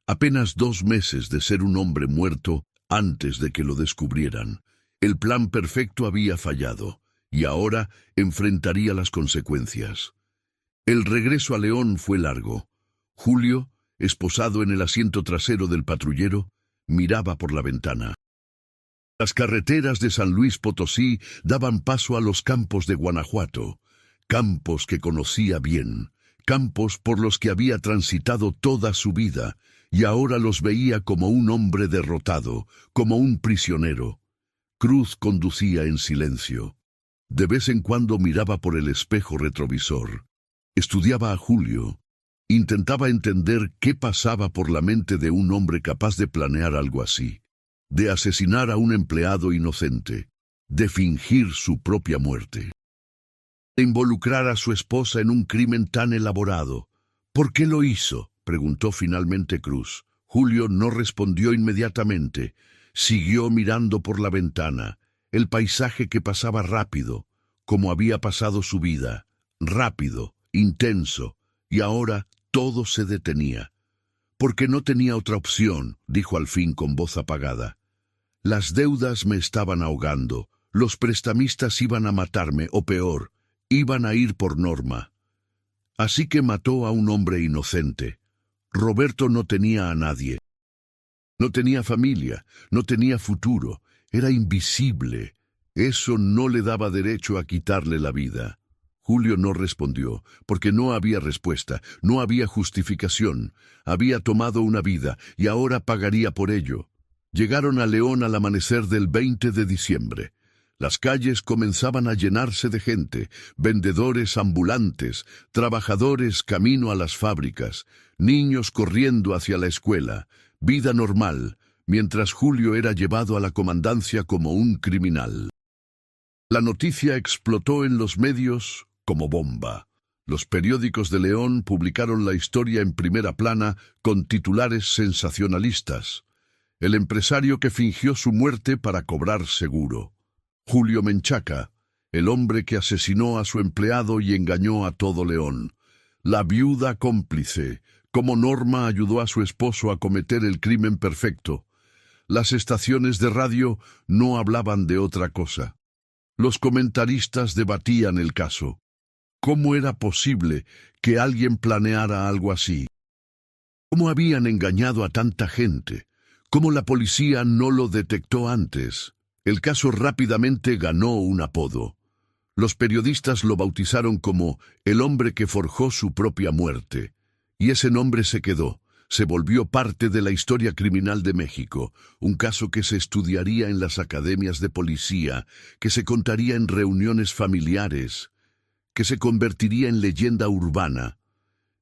Apenas 2 meses de ser un hombre muerto antes de que lo descubrieran. El plan perfecto había fallado, y ahora enfrentaría las consecuencias. El regreso a León fue largo. Julio, esposado en el asiento trasero del patrullero, miraba por la ventana. Las carreteras de San Luis Potosí daban paso a los campos de Guanajuato, campos que conocía bien, campos por los que había transitado toda su vida, y ahora los veía como un hombre derrotado, como un prisionero. Cruz conducía en silencio. De vez en cuando miraba por el espejo retrovisor. Estudiaba a Julio. Intentaba entender qué pasaba por la mente de un hombre capaz de planear algo así, de asesinar a un empleado inocente, de fingir su propia muerte, de involucrar a su esposa en un crimen tan elaborado. ¿Por qué lo hizo?, preguntó finalmente Cruz. Julio no respondió inmediatamente. Siguió mirando por la ventana, el paisaje que pasaba rápido, como había pasado su vida, rápido, intenso, y ahora todo se detenía. Porque no tenía otra opción, dijo al fin con voz apagada. Las deudas me estaban ahogando, los prestamistas iban a matarme, o peor, iban a ir por Norma. Así que mató a un hombre inocente. Roberto no tenía a nadie. No tenía familia, no tenía futuro, era invisible. Eso no le daba derecho a quitarle la vida. Julio no respondió, porque no había respuesta, no había justificación. Había tomado una vida y ahora pagaría por ello. Llegaron a León al amanecer del 20 de diciembre. Las calles comenzaban a llenarse de gente, vendedores ambulantes, trabajadores camino a las fábricas, niños corriendo hacia la escuela, vida normal, mientras Julio era llevado a la comandancia como un criminal. La noticia explotó en los medios como bomba. Los periódicos de León publicaron la historia en primera plana con titulares sensacionalistas. El empresario que fingió su muerte para cobrar seguro. Julio Menchaca, el hombre que asesinó a su empleado y engañó a todo León. La viuda cómplice, cómo Norma ayudó a su esposo a cometer el crimen perfecto. Las estaciones de radio no hablaban de otra cosa. Los comentaristas debatían el caso. ¿Cómo era posible que alguien planeara algo así? ¿Cómo habían engañado a tanta gente? ¿Cómo la policía no lo detectó antes? El caso rápidamente ganó un apodo. Los periodistas lo bautizaron como el hombre que forjó su propia muerte. Y ese nombre se quedó, se volvió parte de la historia criminal de México, un caso que se estudiaría en las academias de policía, que se contaría en reuniones familiares, que se convertiría en leyenda urbana.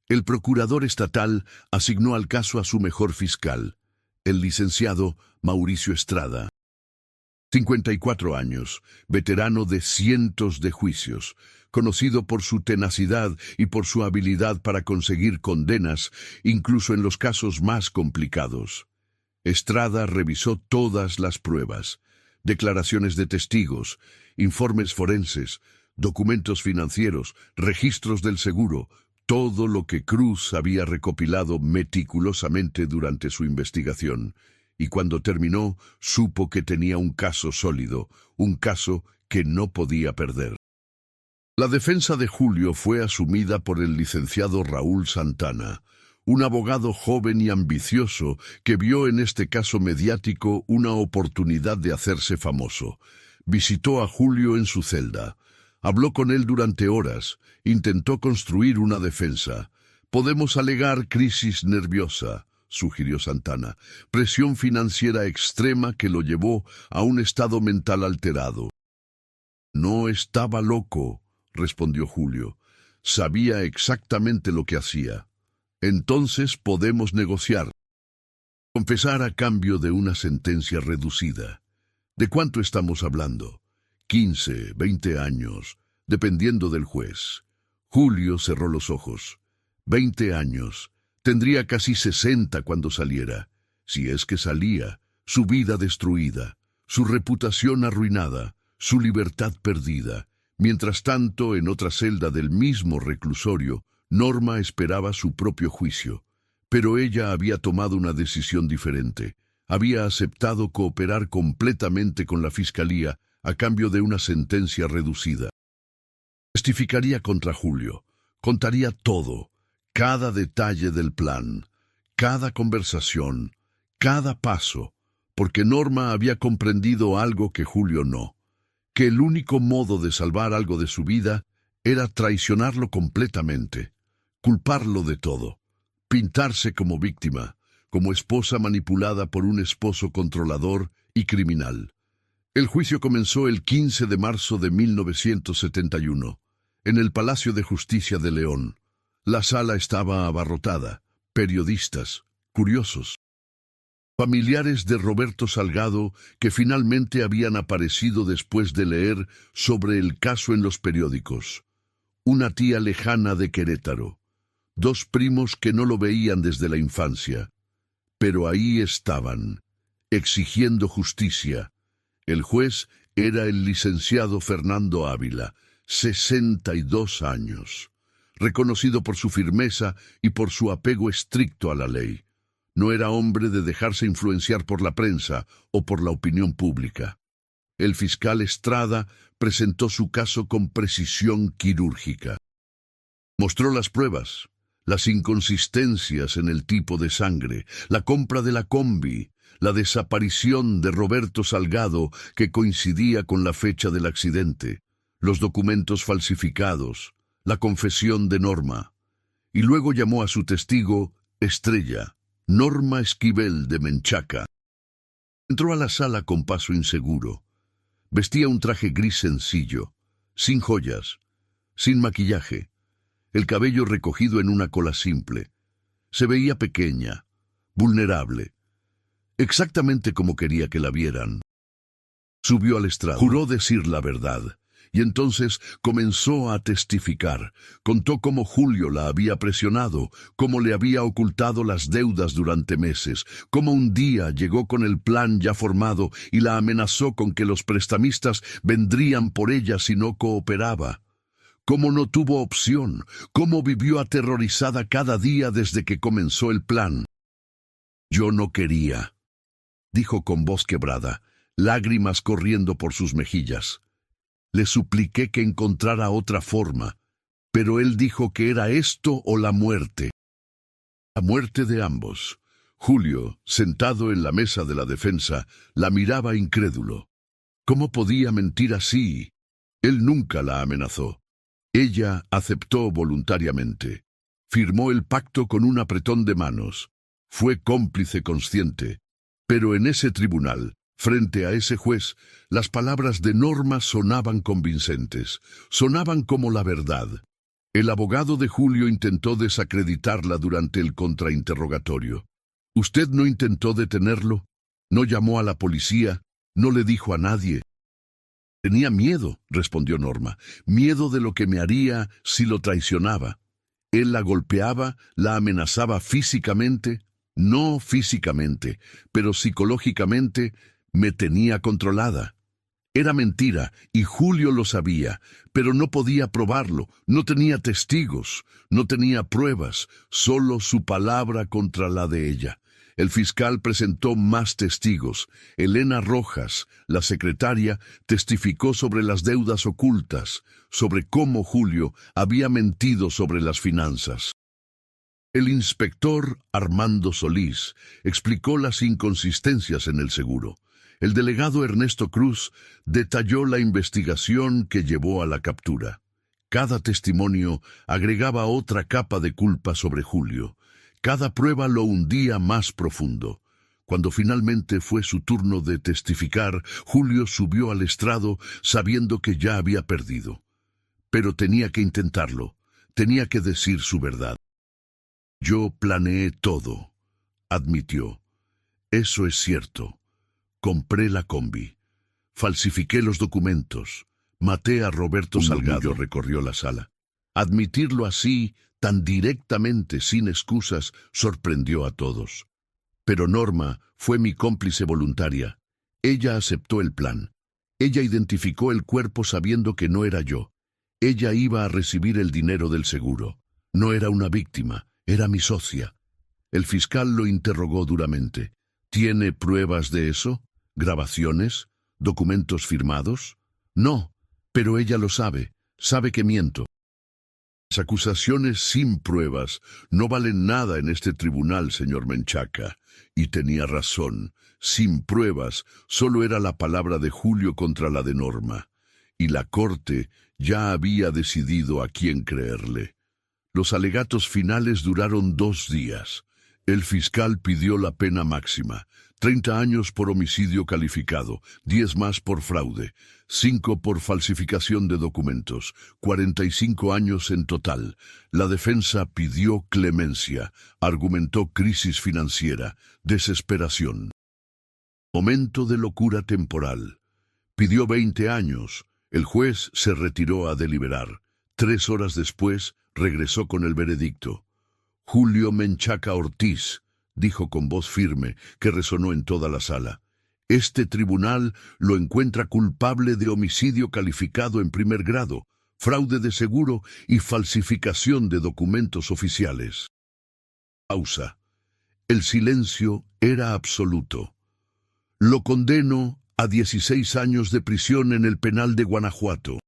El procurador estatal asignó al caso a su mejor fiscal, el licenciado Mauricio Estrada. 54 años, veterano de cientos de juicios, conocido por su tenacidad y por su habilidad para conseguir condenas, incluso en los casos más complicados. Estrada revisó todas las pruebas, declaraciones de testigos, informes forenses, documentos financieros, registros del seguro, todo lo que Cruz había recopilado meticulosamente durante su investigación. Y cuando terminó, supo que tenía un caso sólido, un caso que no podía perder. La defensa de Julio fue asumida por el licenciado Raúl Santana, un abogado joven y ambicioso que vio en este caso mediático una oportunidad de hacerse famoso. Visitó a Julio en su celda. Habló con él durante horas, intentó construir una defensa. Podemos alegar crisis nerviosa, sugirió Santana, presión financiera extrema que lo llevó a un estado mental alterado. No estaba loco, respondió Julio. Sabía exactamente lo que hacía. Entonces podemos negociar. Confesar a cambio de una sentencia reducida. ¿De cuánto estamos hablando? 15, 20 años, dependiendo del juez. Julio cerró los ojos. 20 años. Tendría casi 60 cuando saliera. Si es que salía, su vida destruida, su reputación arruinada, su libertad perdida. Mientras tanto, en otra celda del mismo reclusorio, Norma esperaba su propio juicio. Pero ella había tomado una decisión diferente. Había aceptado cooperar completamente con la fiscalía a cambio de una sentencia reducida. Testificaría contra Julio, Contaría todo, cada detalle del plan, cada conversación, cada paso, porque Norma había comprendido algo que Julio no, que el único modo de salvar algo de su vida era traicionarlo completamente, culparlo de todo, pintarse como víctima, como esposa manipulada por un esposo controlador y criminal. El juicio comenzó el 15 de marzo de 1971, en el Palacio de Justicia de León. La sala estaba abarrotada, periodistas, curiosos, familiares de Roberto Salgado que finalmente habían aparecido después de leer sobre el caso en los periódicos. Una tía lejana de Querétaro, dos primos que no lo veían desde la infancia, pero ahí estaban, exigiendo justicia. El juez era el licenciado Fernando Ávila, 62 años, reconocido por su firmeza y por su apego estricto a la ley. No era hombre de dejarse influenciar por la prensa o por la opinión pública. El fiscal Estrada presentó su caso con precisión quirúrgica. Mostró las pruebas, las inconsistencias en el tipo de sangre, la compra de la combi, la desaparición de Roberto Salgado que coincidía con la fecha del accidente, los documentos falsificados, la confesión de Norma. Y luego llamó a su testigo estrella, Norma Esquivel de Menchaca. Entró a la sala con paso inseguro. Vestía un traje gris sencillo, sin joyas, sin maquillaje, el cabello recogido en una cola simple. Se veía pequeña, vulnerable, exactamente como quería que la vieran. Subió al estrado, juró decir la verdad, y entonces comenzó a testificar. Contó cómo Julio la había presionado, cómo le había ocultado las deudas durante meses, cómo un día llegó con el plan ya formado y la amenazó con que los prestamistas vendrían por ella si no cooperaba. Cómo no tuvo opción, cómo vivió aterrorizada cada día desde que comenzó el plan. «Yo no quería», dijo con voz quebrada, lágrimas corriendo por sus mejillas. Le supliqué que encontrara otra forma, pero él dijo que era esto o la muerte. La muerte de ambos. Julio, sentado en la mesa de la defensa, la miraba incrédulo. ¿Cómo podía mentir así? Él nunca la amenazó. Ella aceptó voluntariamente. Firmó el pacto con un apretón de manos. Fue cómplice consciente. Pero en ese tribunal, frente a ese juez, las palabras de Norma sonaban convincentes, sonaban como la verdad. El abogado de Julio intentó desacreditarla durante el contrainterrogatorio. ¿Usted no intentó detenerlo? ¿No llamó a la policía? ¿No le dijo a nadie? Tenía miedo, respondió Norma, miedo de lo que me haría si lo traicionaba. Él la golpeaba, la amenazaba físicamente, no físicamente, pero psicológicamente. Me tenía controlada. Era mentira, y Julio lo sabía, pero no podía probarlo, no tenía testigos, no tenía pruebas, solo su palabra contra la de ella. El fiscal presentó más testigos. Elena Rojas, la secretaria, testificó sobre las deudas ocultas, sobre cómo Julio había mentido sobre las finanzas. El inspector Armando Solís explicó las inconsistencias en el seguro. El delegado Ernesto Cruz detalló la investigación que llevó a la captura. Cada testimonio agregaba otra capa de culpa sobre Julio. Cada prueba lo hundía más profundo. Cuando finalmente fue su turno de testificar, Julio subió al estrado sabiendo que ya había perdido. Pero tenía que intentarlo, tenía que decir su verdad. Yo planeé todo, admitió. Eso es cierto. Compré la combi, falsifiqué los documentos, maté a Roberto Salgado. Recorrió la sala. Admitirlo así, tan directamente, sin excusas, sorprendió a todos. Pero Norma fue mi cómplice voluntaria. Ella aceptó el plan. Ella identificó el cuerpo sabiendo que no era yo. Ella iba a recibir el dinero del seguro. No era una víctima, era mi socia. El fiscal lo interrogó duramente. ¿Tiene pruebas de eso? ¿Grabaciones? ¿Documentos firmados? No, pero ella lo sabe. Sabe que miento. Las acusaciones sin pruebas no valen nada en este tribunal, señor Menchaca. Y tenía razón. Sin pruebas, solo era la palabra de Julio contra la de Norma. Y la corte ya había decidido a quién creerle. Los alegatos finales duraron 2 días. El fiscal pidió la pena máxima: 30 años por homicidio calificado, 10 más por fraude, 5 por falsificación de documentos, 45 años en total. La defensa pidió clemencia, argumentó crisis financiera, desesperación. Momento de locura temporal. Pidió 20 años. El juez se retiró a deliberar. 3 horas después, regresó con el veredicto. Julio Menchaca Ortiz, dijo con voz firme que resonó en toda la sala. Este tribunal lo encuentra culpable de homicidio calificado en primer grado, fraude de seguro y falsificación de documentos oficiales. Pausa. El silencio era absoluto. Lo condeno a 16 años de prisión en el penal de Guanajuato,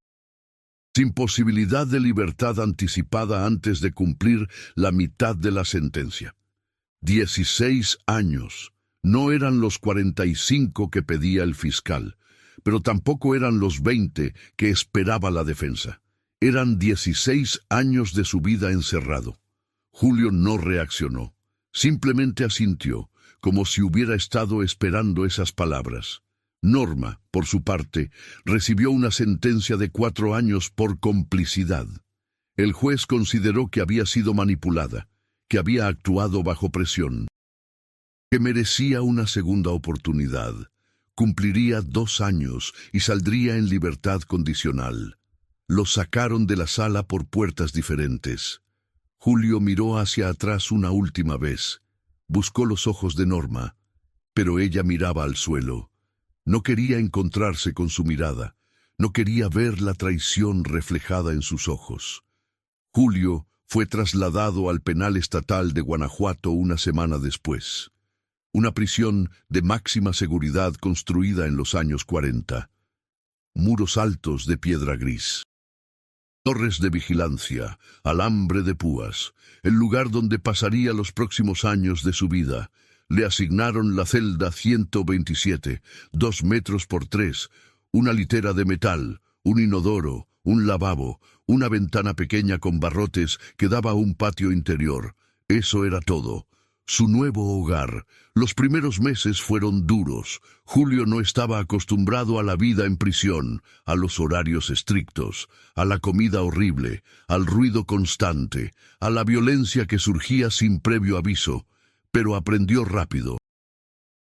sin posibilidad de libertad anticipada antes de cumplir la mitad de la sentencia. 16 años. No eran los 45 que pedía el fiscal, pero tampoco eran los 20 que esperaba la defensa. Eran 16 años de su vida encerrado. Julio no reaccionó. Simplemente asintió, como si hubiera estado esperando esas palabras. Norma, por su parte, recibió una sentencia de 4 años por complicidad. El juez consideró que había sido manipulada, que había actuado bajo presión, que merecía una segunda oportunidad. Cumpliría 2 años y saldría en libertad condicional. Lo sacaron de la sala por puertas diferentes. Julio miró hacia atrás una última vez. Buscó los ojos de Norma, pero ella miraba al suelo. No quería encontrarse con su mirada. No quería ver la traición reflejada en sus ojos. Julio fue trasladado al penal estatal de Guanajuato una semana después. Una prisión de máxima seguridad construida en los años 40. Muros altos de piedra gris. Torres de vigilancia, alambre de púas, el lugar donde pasaría los próximos años de su vida. Le asignaron la celda 127, 2 metros por 3, una litera de metal, un inodoro, un lavabo, una ventana pequeña con barrotes que daba a un patio interior. Eso era todo. Su nuevo hogar. Los primeros meses fueron duros. Julio no estaba acostumbrado a la vida en prisión, a los horarios estrictos, a la comida horrible, al ruido constante, a la violencia que surgía sin previo aviso. Pero aprendió rápido.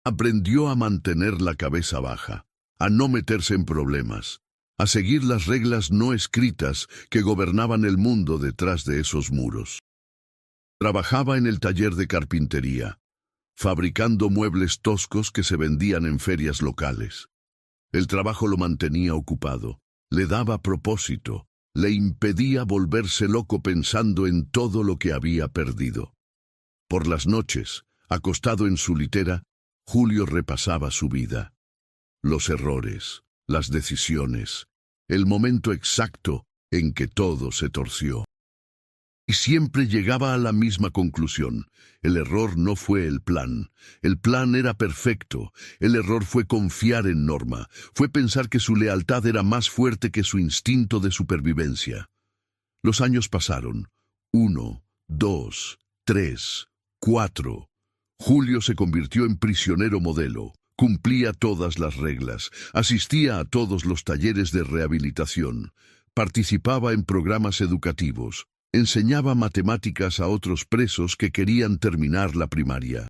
Aprendió a mantener la cabeza baja, a no meterse en problemas, a seguir las reglas no escritas que gobernaban el mundo detrás de esos muros. Trabajaba en el taller de carpintería, fabricando muebles toscos que se vendían en ferias locales. El trabajo lo mantenía ocupado, le daba propósito, le impedía volverse loco pensando en todo lo que había perdido. Por las noches, acostado en su litera, Julio repasaba su vida. Los errores, las decisiones, el momento exacto en que todo se torció. Y siempre llegaba a la misma conclusión. El error no fue el plan era perfecto. El error fue confiar en Norma, fue pensar que su lealtad era más fuerte que su instinto de supervivencia. Los años pasaron. 1, 2, 3, 4. Julio se convirtió en prisionero modelo. Cumplía todas las reglas, asistía a todos los talleres de rehabilitación, participaba en programas educativos, enseñaba matemáticas a otros presos que querían terminar la primaria.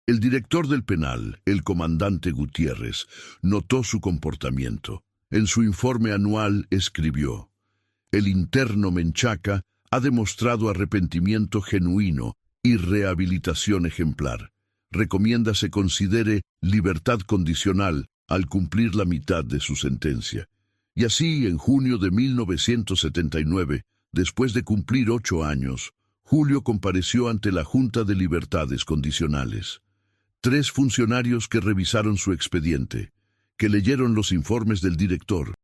El director del penal, el comandante Gutiérrez, notó su comportamiento. En su informe anual escribió: el interno Menchaca ha demostrado arrepentimiento genuino y rehabilitación ejemplar. Recomienda se considere libertad condicional al cumplir la mitad de su sentencia. Y así, en junio de 1979, después de cumplir 8 años, Julio compareció ante la Junta de Libertades Condicionales. 3 funcionarios que revisaron su expediente, que leyeron los informes del director,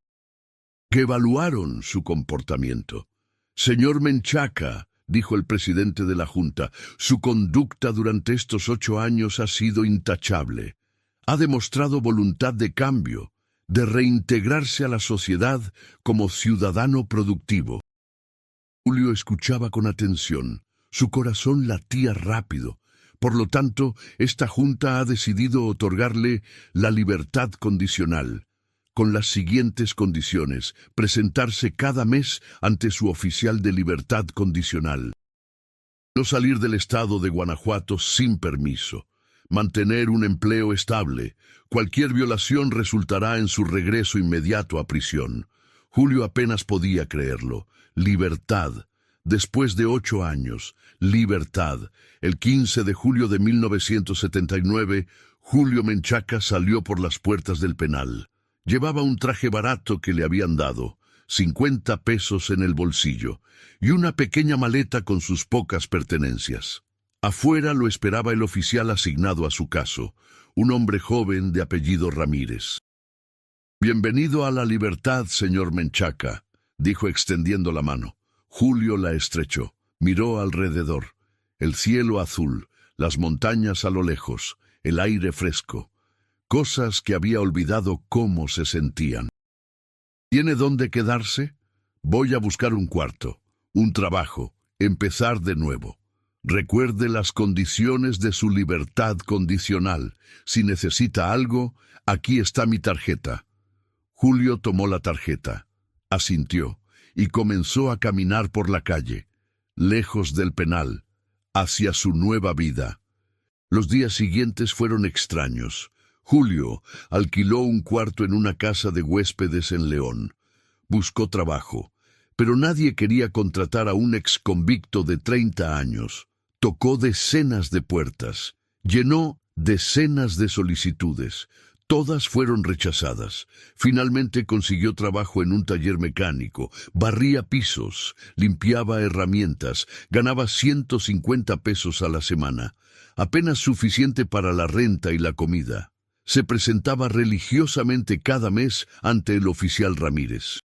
que evaluaron su comportamiento. Señor Menchaca, dijo el presidente de la Junta, su conducta durante estos 8 años ha sido intachable. Ha demostrado voluntad de cambio, de reintegrarse a la sociedad como ciudadano productivo. Julio escuchaba con atención. Su corazón latía rápido. Por lo tanto, esta Junta ha decidido otorgarle la libertad condicional, con las siguientes condiciones: presentarse cada mes ante su oficial de libertad condicional, no salir del estado de Guanajuato sin permiso, mantener un empleo estable. Cualquier violación resultará en su regreso inmediato a prisión. Julio apenas podía creerlo. Libertad. Después de 8 años, libertad. El 15 de julio de 1979, Julio Menchaca salió por las puertas del penal. Llevaba un traje barato que le habían dado, 50 pesos en el bolsillo, y una pequeña maleta con sus pocas pertenencias. Afuera lo esperaba el oficial asignado a su caso, un hombre joven de apellido Ramírez. «Bienvenido a la libertad, señor Menchaca», dijo extendiendo la mano. Julio la estrechó, miró alrededor. El cielo azul, las montañas a lo lejos, el aire fresco. Cosas que había olvidado cómo se sentían. ¿Tiene dónde quedarse? Voy a buscar un cuarto, un trabajo, empezar de nuevo. Recuerde las condiciones de su libertad condicional. Si necesita algo, aquí está mi tarjeta. Julio tomó la tarjeta, asintió y comenzó a caminar por la calle, lejos del penal, hacia su nueva vida. Los días siguientes fueron extraños. Julio alquiló un cuarto en una casa de huéspedes en León. Buscó trabajo, pero nadie quería contratar a un exconvicto de 30 años. Tocó decenas de puertas, llenó decenas de solicitudes. Todas fueron rechazadas. Finalmente consiguió trabajo en un taller mecánico, barría pisos, limpiaba herramientas, ganaba 150 pesos a la semana, apenas suficiente para la renta y la comida. Se presentaba religiosamente cada mes ante el oficial Ramírez.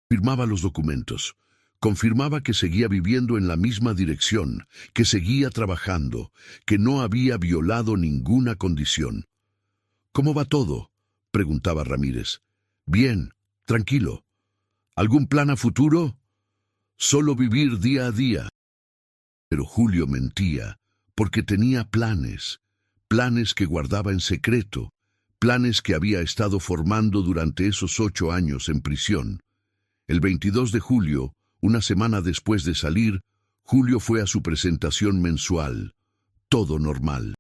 Firmaba los documentos. Confirmaba que seguía viviendo en la misma dirección, que seguía trabajando, que no había violado ninguna condición. «¿Cómo va todo?», preguntaba Ramírez. «Bien, tranquilo. ¿Algún plan a futuro?». «Solo vivir día a día». Pero Julio mentía, porque tenía planes que guardaba en secreto, planes que había estado formando durante esos 8 años en prisión. El 22 de julio, una semana después de salir, Julio fue a su presentación mensual. Todo normal.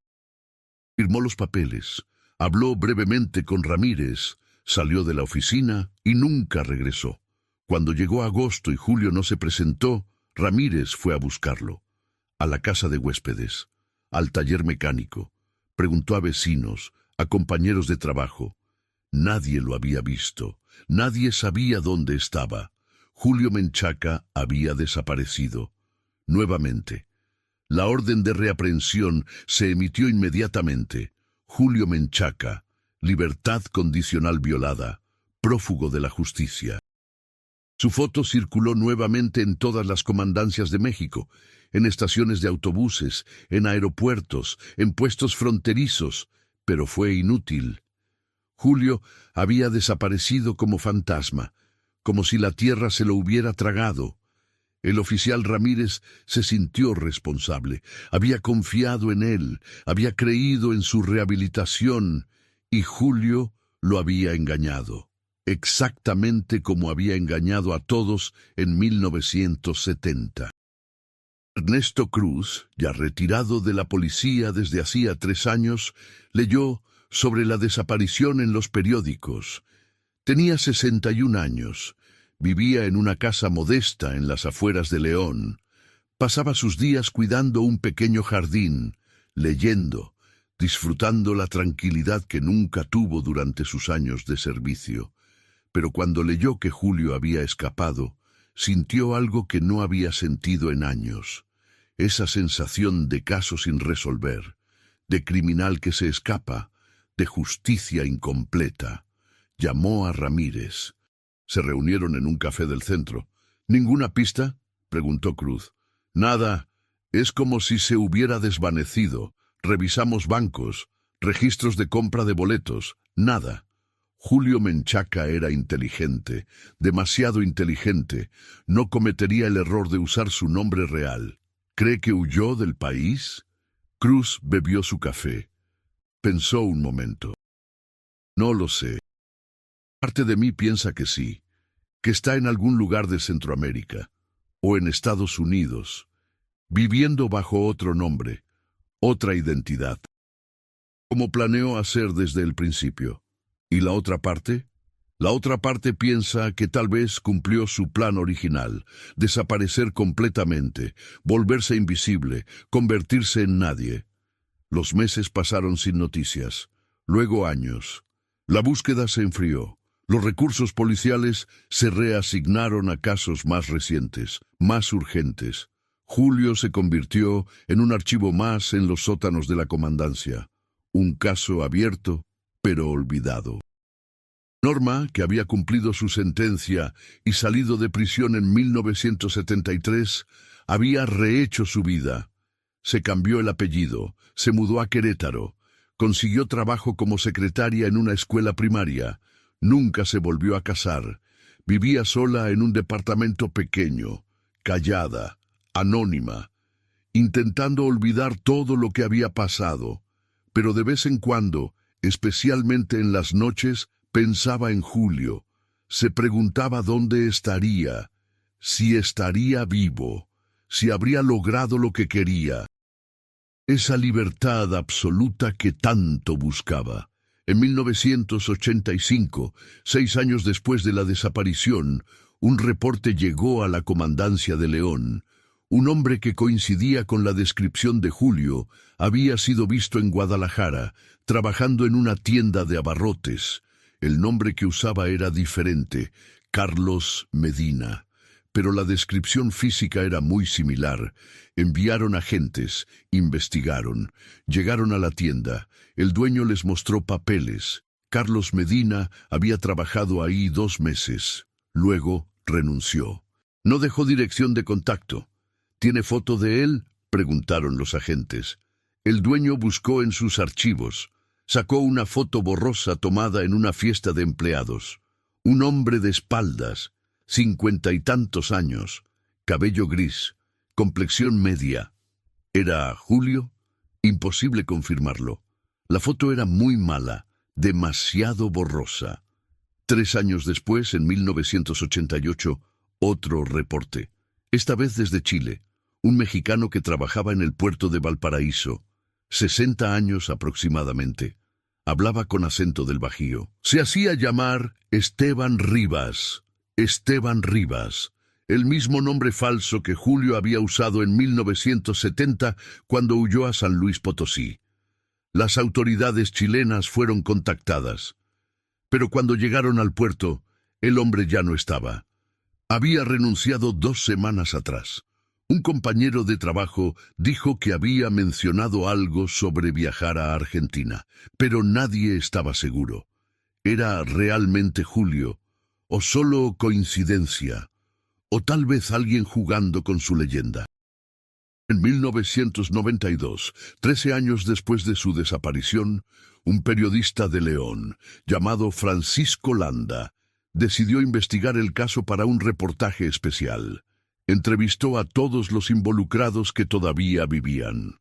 Firmó los papeles. Habló brevemente con Ramírez, salió de la oficina y nunca regresó. Cuando llegó agosto y Julio no se presentó, Ramírez fue a buscarlo. A la casa de huéspedes, al taller mecánico. Preguntó a vecinos, a compañeros de trabajo. Nadie lo había visto, nadie sabía dónde estaba. Julio Menchaca había desaparecido. Nuevamente. La orden de reaprehensión se emitió inmediatamente. Julio Menchaca, libertad condicional violada, prófugo de la justicia. Su foto circuló nuevamente en todas las comandancias de México, en estaciones de autobuses, en aeropuertos, en puestos fronterizos, pero fue inútil. Julio había desaparecido como fantasma, como si la tierra se lo hubiera tragado. El oficial Ramírez se sintió responsable, había confiado en él, había creído en su rehabilitación, y Julio lo había engañado, exactamente como había engañado a todos en 1970. Ernesto Cruz, ya retirado de la policía desde hacía 3 años, leyó sobre la desaparición en los periódicos. Tenía 61 años. Vivía en una casa modesta en las afueras de León. Pasaba sus días cuidando un pequeño jardín, leyendo, disfrutando la tranquilidad que nunca tuvo durante sus años de servicio. Pero cuando leyó que Julio había escapado, sintió algo que no había sentido en años. Esa sensación de caso sin resolver, de criminal que se escapa, de justicia incompleta. Llamó a Ramírez. Se reunieron en un café del centro. ¿Ninguna pista?, preguntó Cruz. Nada. Es como si se hubiera desvanecido. Revisamos bancos, registros de compra de boletos. Nada. Julio Menchaca era inteligente, demasiado inteligente. No cometería el error de usar su nombre real. ¿Cree que huyó del país? Cruz bebió su café. Pensó un momento. No lo sé. Parte de mí piensa que sí, que está en algún lugar de Centroamérica, o en Estados Unidos, viviendo bajo otro nombre, otra identidad, como planeó hacer desde el principio. ¿Y la otra parte? La otra parte piensa que tal vez cumplió su plan original, desaparecer completamente, volverse invisible, convertirse en nadie. Los meses pasaron sin noticias, luego años. La búsqueda se enfrió. Los recursos policiales se reasignaron a casos más recientes, más urgentes. Julio se convirtió en un archivo más en los sótanos de la comandancia. Un caso abierto, pero olvidado. Norma, que había cumplido su sentencia y salido de prisión en 1973, había rehecho su vida. Se cambió el apellido, se mudó a Querétaro, consiguió trabajo como secretaria en una escuela primaria. Nunca se volvió a casar. Vivía sola en un departamento pequeño, callada, anónima, intentando olvidar todo lo que había pasado. Pero de vez en cuando, especialmente en las noches, pensaba en Julio. Se preguntaba dónde estaría, si estaría vivo, si habría logrado lo que quería. Esa libertad absoluta que tanto buscaba. En 1985, 6 años después de la desaparición, un reporte llegó a la comandancia de León. Un hombre que coincidía con la descripción de Julio había sido visto en Guadalajara, trabajando en una tienda de abarrotes. El nombre que usaba era diferente, Carlos Medina. Pero la descripción física era muy similar. Enviaron agentes, investigaron, llegaron a la tienda. El dueño les mostró papeles. Carlos Medina había trabajado ahí 2 meses. Luego renunció. No dejó dirección de contacto. ¿Tiene foto de él?, preguntaron los agentes. El dueño buscó en sus archivos. Sacó una foto borrosa tomada en una fiesta de empleados. Un hombre de espaldas, 50 y tantos años, cabello gris, complexión media. ¿Era Julio? Imposible confirmarlo. La foto era muy mala, demasiado borrosa. 3 años después, en 1988, otro reporte. Esta vez desde Chile. Un mexicano que trabajaba en el puerto de Valparaíso. 60 años aproximadamente. Hablaba con acento del Bajío. Se hacía llamar Esteban Rivas. Esteban Rivas. El mismo nombre falso que Julio había usado en 1970 cuando huyó a San Luis Potosí. Las autoridades chilenas fueron contactadas. Pero cuando llegaron al puerto, el hombre ya no estaba. Había renunciado 2 semanas atrás. Un compañero de trabajo dijo que había mencionado algo sobre viajar a Argentina, pero nadie estaba seguro. ¿Era realmente Julio? ¿O solo coincidencia? ¿O tal vez alguien jugando con su leyenda? En 1992, 13 años después de su desaparición, un periodista de León, llamado Francisco Landa, decidió investigar el caso para un reportaje especial. Entrevistó a todos los involucrados que todavía vivían.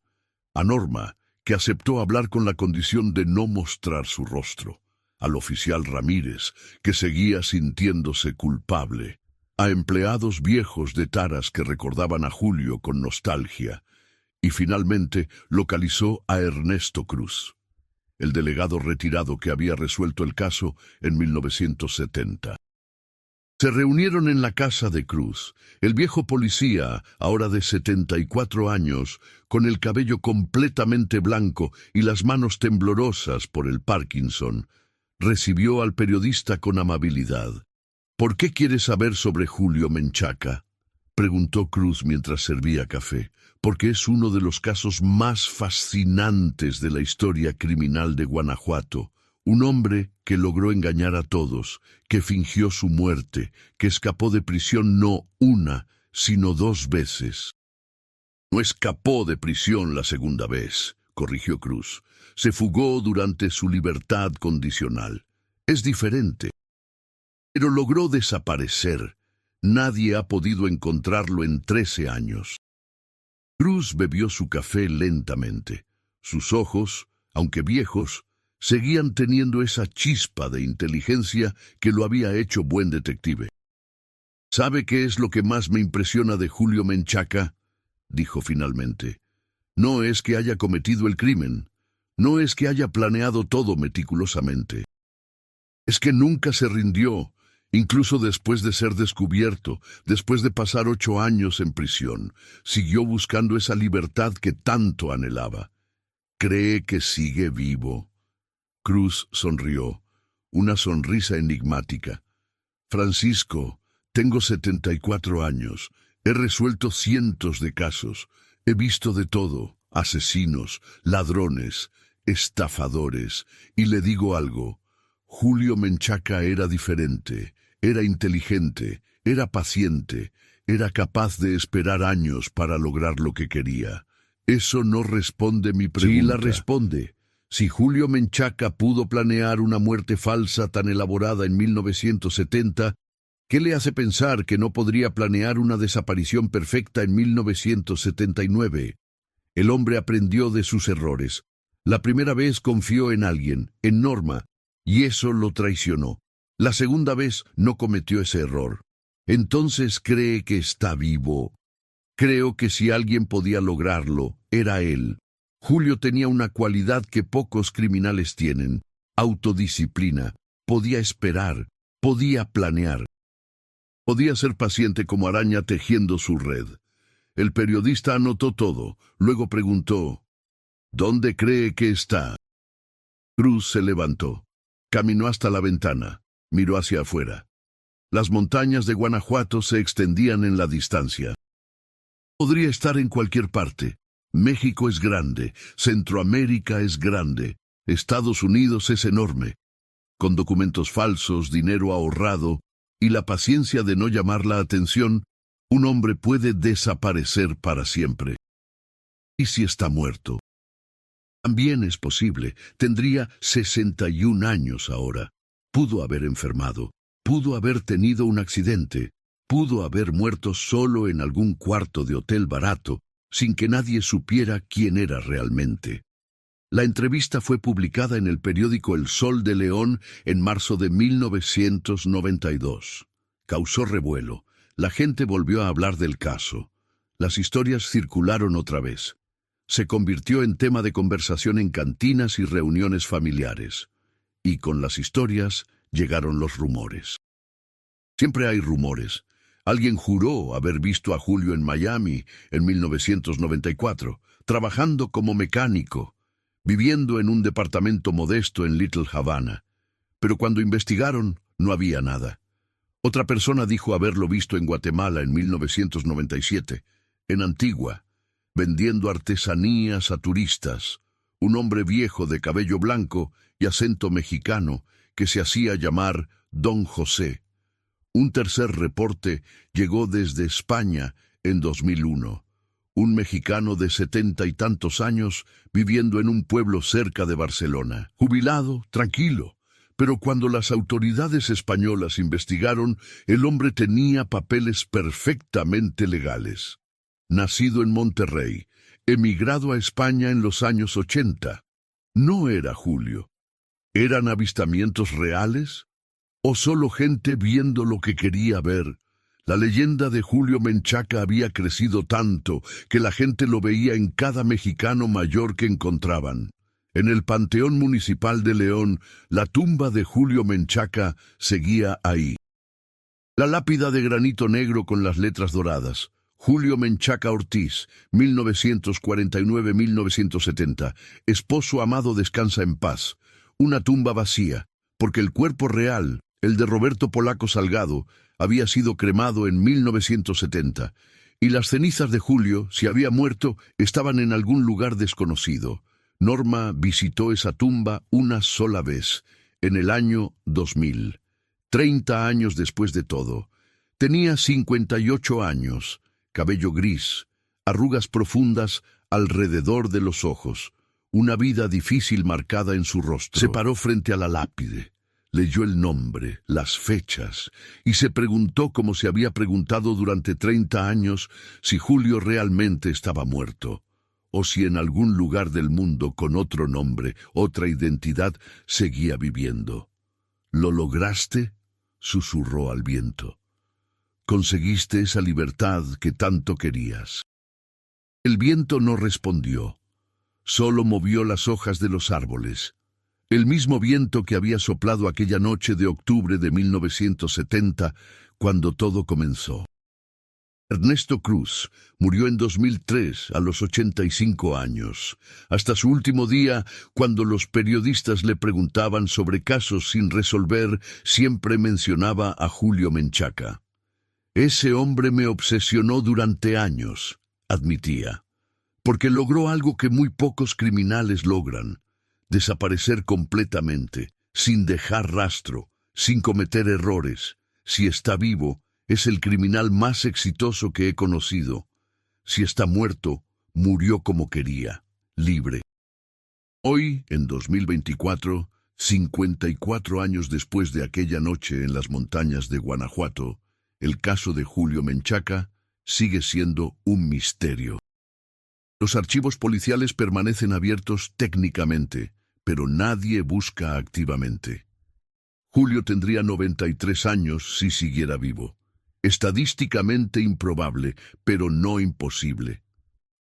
A Norma, que aceptó hablar con la condición de no mostrar su rostro. Al oficial Ramírez, que seguía sintiéndose culpable. A empleados viejos de taras que recordaban a Julio con nostalgia. Y finalmente localizó a Ernesto Cruz, el delegado retirado que había resuelto el caso en 1970. Se reunieron en la casa de Cruz. El viejo policía, ahora de 74 años, con el cabello completamente blanco y las manos temblorosas por el Parkinson, recibió al periodista con amabilidad. ¿Por qué quiere saber sobre Julio Menchaca?, preguntó Cruz mientras servía café. Porque es uno de los casos más fascinantes de la historia criminal de Guanajuato. Un hombre que logró engañar a todos, que fingió su muerte, que escapó de prisión no una, sino 2 veces. No escapó de prisión la segunda vez, corrigió Cruz. Se fugó durante su libertad condicional. Es diferente. Pero logró desaparecer. Nadie ha podido encontrarlo en 13 años. Cruz bebió su café lentamente. Sus ojos, aunque viejos, seguían teniendo esa chispa de inteligencia que lo había hecho buen detective. ¿Sabe qué es lo que más me impresiona de Julio Menchaca?, dijo finalmente. No es que haya cometido el crimen, no es que haya planeado todo meticulosamente. Es que nunca se rindió, incluso después de ser descubierto, después de pasar 8 años en prisión, siguió buscando esa libertad que tanto anhelaba. ¿Cree que sigue vivo? Cruz sonrió, una sonrisa enigmática. Francisco, tengo 74 años, he resuelto cientos de casos, he visto de todo, asesinos, ladrones, estafadores, y le digo algo, Julio Menchaca era diferente, era inteligente, era paciente, era capaz de esperar años para lograr lo que quería. Eso no responde mi pregunta. Sí la responde. Si Julio Menchaca pudo planear una muerte falsa tan elaborada en 1970, ¿qué le hace pensar que no podría planear una desaparición perfecta en 1979? El hombre aprendió de sus errores. La primera vez confió en alguien, en Norma, y eso lo traicionó. La segunda vez no cometió ese error. Entonces cree que está vivo. Creo que si alguien podía lograrlo, era él. Julio tenía una cualidad que pocos criminales tienen: autodisciplina. Podía esperar, podía planear. Podía ser paciente como araña tejiendo su red. El periodista anotó todo, luego preguntó, ¿dónde cree que está? Cruz se levantó, caminó hasta la ventana, miró hacia afuera. Las montañas de Guanajuato se extendían en la distancia. Podría estar en cualquier parte. México es grande, Centroamérica es grande, Estados Unidos es enorme. Con documentos falsos, dinero ahorrado y la paciencia de no llamar la atención, un hombre puede desaparecer para siempre. ¿Y si está muerto? También es posible. Tendría 61 años ahora. Pudo haber enfermado, pudo haber tenido un accidente, pudo haber muerto solo en algún cuarto de hotel barato, sin que nadie supiera quién era realmente. La entrevista fue publicada en el periódico El Sol de León en marzo de 1992. Causó revuelo. La gente volvió a hablar del caso. Las historias circularon otra vez. Se convirtió en tema de conversación en cantinas y reuniones familiares. Y con las historias llegaron los rumores. Siempre hay rumores. Alguien juró haber visto a Julio en Miami en 1994, trabajando como mecánico, viviendo en un departamento modesto en Little Havana. Pero cuando investigaron, no había nada. Otra persona dijo haberlo visto en Guatemala en 1997, en Antigua, vendiendo artesanías a turistas, un hombre viejo de cabello blanco y acento mexicano que se hacía llamar Don José. Un tercer reporte llegó desde España en 2001. Un mexicano de 70 y tantos años viviendo en un pueblo cerca de Barcelona. Jubilado, tranquilo. Pero cuando las autoridades españolas investigaron, el hombre tenía papeles perfectamente legales. Nacido en Monterrey, emigrado a España en los años 80. No era Julio. ¿Eran avistamientos reales? ¿O solo gente viendo lo que quería ver? La leyenda de Julio Menchaca había crecido tanto que la gente lo veía en cada mexicano mayor que encontraban. En el Panteón Municipal de León, la tumba de Julio Menchaca seguía ahí. La lápida de granito negro con las letras doradas. Julio Menchaca Ortiz, 1949-1970. Esposo amado descansa en paz. Una tumba vacía, porque el cuerpo real, el de Roberto Polaco Salgado, había sido cremado en 1970, y las cenizas de Julio, si había muerto, estaban en algún lugar desconocido. Norma visitó esa tumba una sola vez, en el año 2000, 30 años después de todo. Tenía 58 años, cabello gris, arrugas profundas alrededor de los ojos, una vida difícil marcada en su rostro. Se paró frente a la lápide, leyó el nombre, las fechas, y se preguntó como se había preguntado durante 30 años si Julio realmente estaba muerto, o si en algún lugar del mundo con otro nombre, otra identidad, seguía viviendo. «¿Lo lograste?», susurró al viento. «Conseguiste esa libertad que tanto querías». El viento no respondió, solo movió las hojas de los árboles. El mismo viento que había soplado aquella noche de octubre de 1970, cuando todo comenzó. Ernesto Cruz murió en 2003 a los 85 años. Hasta su último día, cuando los periodistas le preguntaban sobre casos sin resolver, siempre mencionaba a Julio Menchaca. «Ese hombre me obsesionó durante años», admitía, «porque logró algo que muy pocos criminales logran: desaparecer completamente, sin dejar rastro, sin cometer errores. Si está vivo, es el criminal más exitoso que he conocido. Si está muerto, murió como quería, libre». Hoy, en 2024, 54 años después de aquella noche en las montañas de Guanajuato, el caso de Julio Menchaca sigue siendo un misterio. Los archivos policiales permanecen abiertos técnicamente, pero nadie busca activamente. Julio tendría 93 años si siguiera vivo. Estadísticamente improbable, pero no imposible.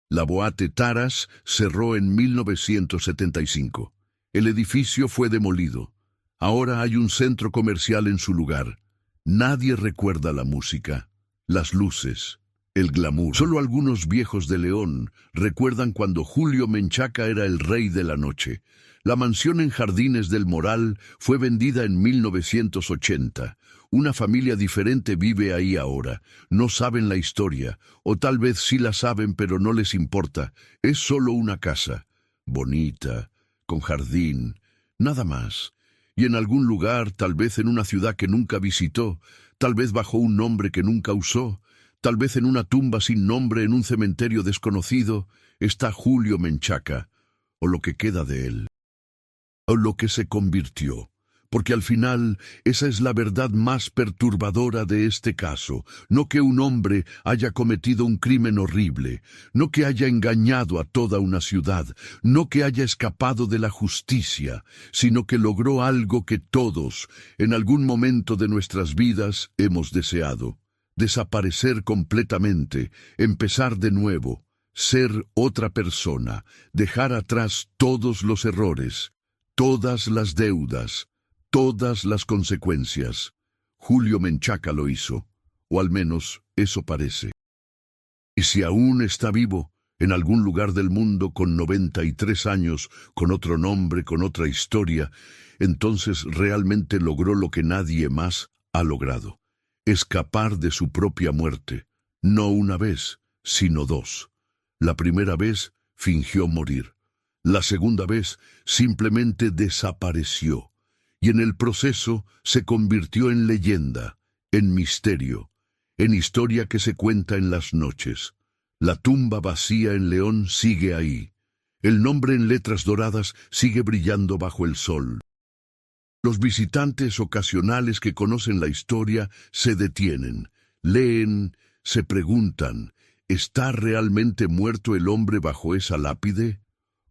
La Boate Taras cerró en 1975. El edificio fue demolido. Ahora hay un centro comercial en su lugar. Nadie recuerda la música, las luces, el glamour. Solo algunos viejos de León recuerdan cuando Julio Menchaca era el rey de la noche. La mansión en Jardines del Moral fue vendida en 1980. Una familia diferente vive ahí ahora. No saben la historia, o tal vez sí la saben pero no les importa. Es solo una casa, bonita, con jardín, nada más. Y en algún lugar, tal vez en una ciudad que nunca visitó, tal vez bajo un nombre que nunca usó, tal vez en una tumba sin nombre en un cementerio desconocido, está Julio Menchaca, o lo que queda de él, o lo que se convirtió. Porque al final, esa es la verdad más perturbadora de este caso. No que un hombre haya cometido un crimen horrible, no que haya engañado a toda una ciudad, no que haya escapado de la justicia, sino que logró algo que todos, en algún momento de nuestras vidas, hemos deseado: desaparecer completamente, empezar de nuevo, ser otra persona, dejar atrás todos los errores, todas las deudas, todas las consecuencias. Julio Menchaca lo hizo, o al menos eso parece. Y si aún está vivo, en algún lugar del mundo con 93 años, con otro nombre, con otra historia, entonces realmente logró lo que nadie más ha logrado: escapar de su propia muerte, no una vez, sino dos. La primera vez fingió morir. La segunda vez simplemente desapareció. Y en el proceso se convirtió en leyenda, en misterio, en historia que se cuenta en las noches. La tumba vacía en León sigue ahí. El nombre en letras doradas sigue brillando bajo el sol. Los visitantes ocasionales que conocen la historia se detienen, leen, se preguntan: ¿está realmente muerto el hombre bajo esa lápide?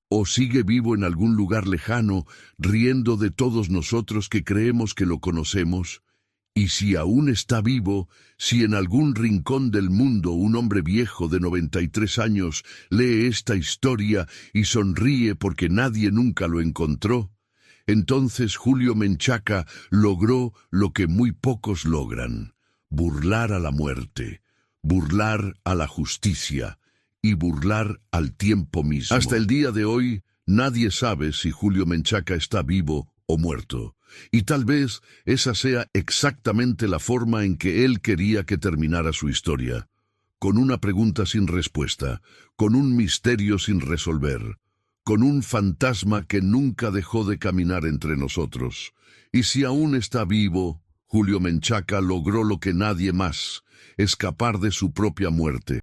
¿O sigue vivo en algún lugar lejano, riendo de todos nosotros que creemos que lo conocemos? Y si aún está vivo, si en algún rincón del mundo un hombre viejo de 93 años lee esta historia y sonríe porque nadie nunca lo encontró, entonces Julio Menchaca logró lo que muy pocos logran: burlar a la muerte, burlar a la justicia, y burlar al tiempo mismo. Hasta el día de hoy, nadie sabe si Julio Menchaca está vivo o muerto. Y tal vez esa sea exactamente la forma en que él quería que terminara su historia. Con una pregunta sin respuesta, con un misterio sin resolver, con un fantasma que nunca dejó de caminar entre nosotros. Y si aún está vivo, Julio Menchaca logró lo que nadie más, escapar de su propia muerte.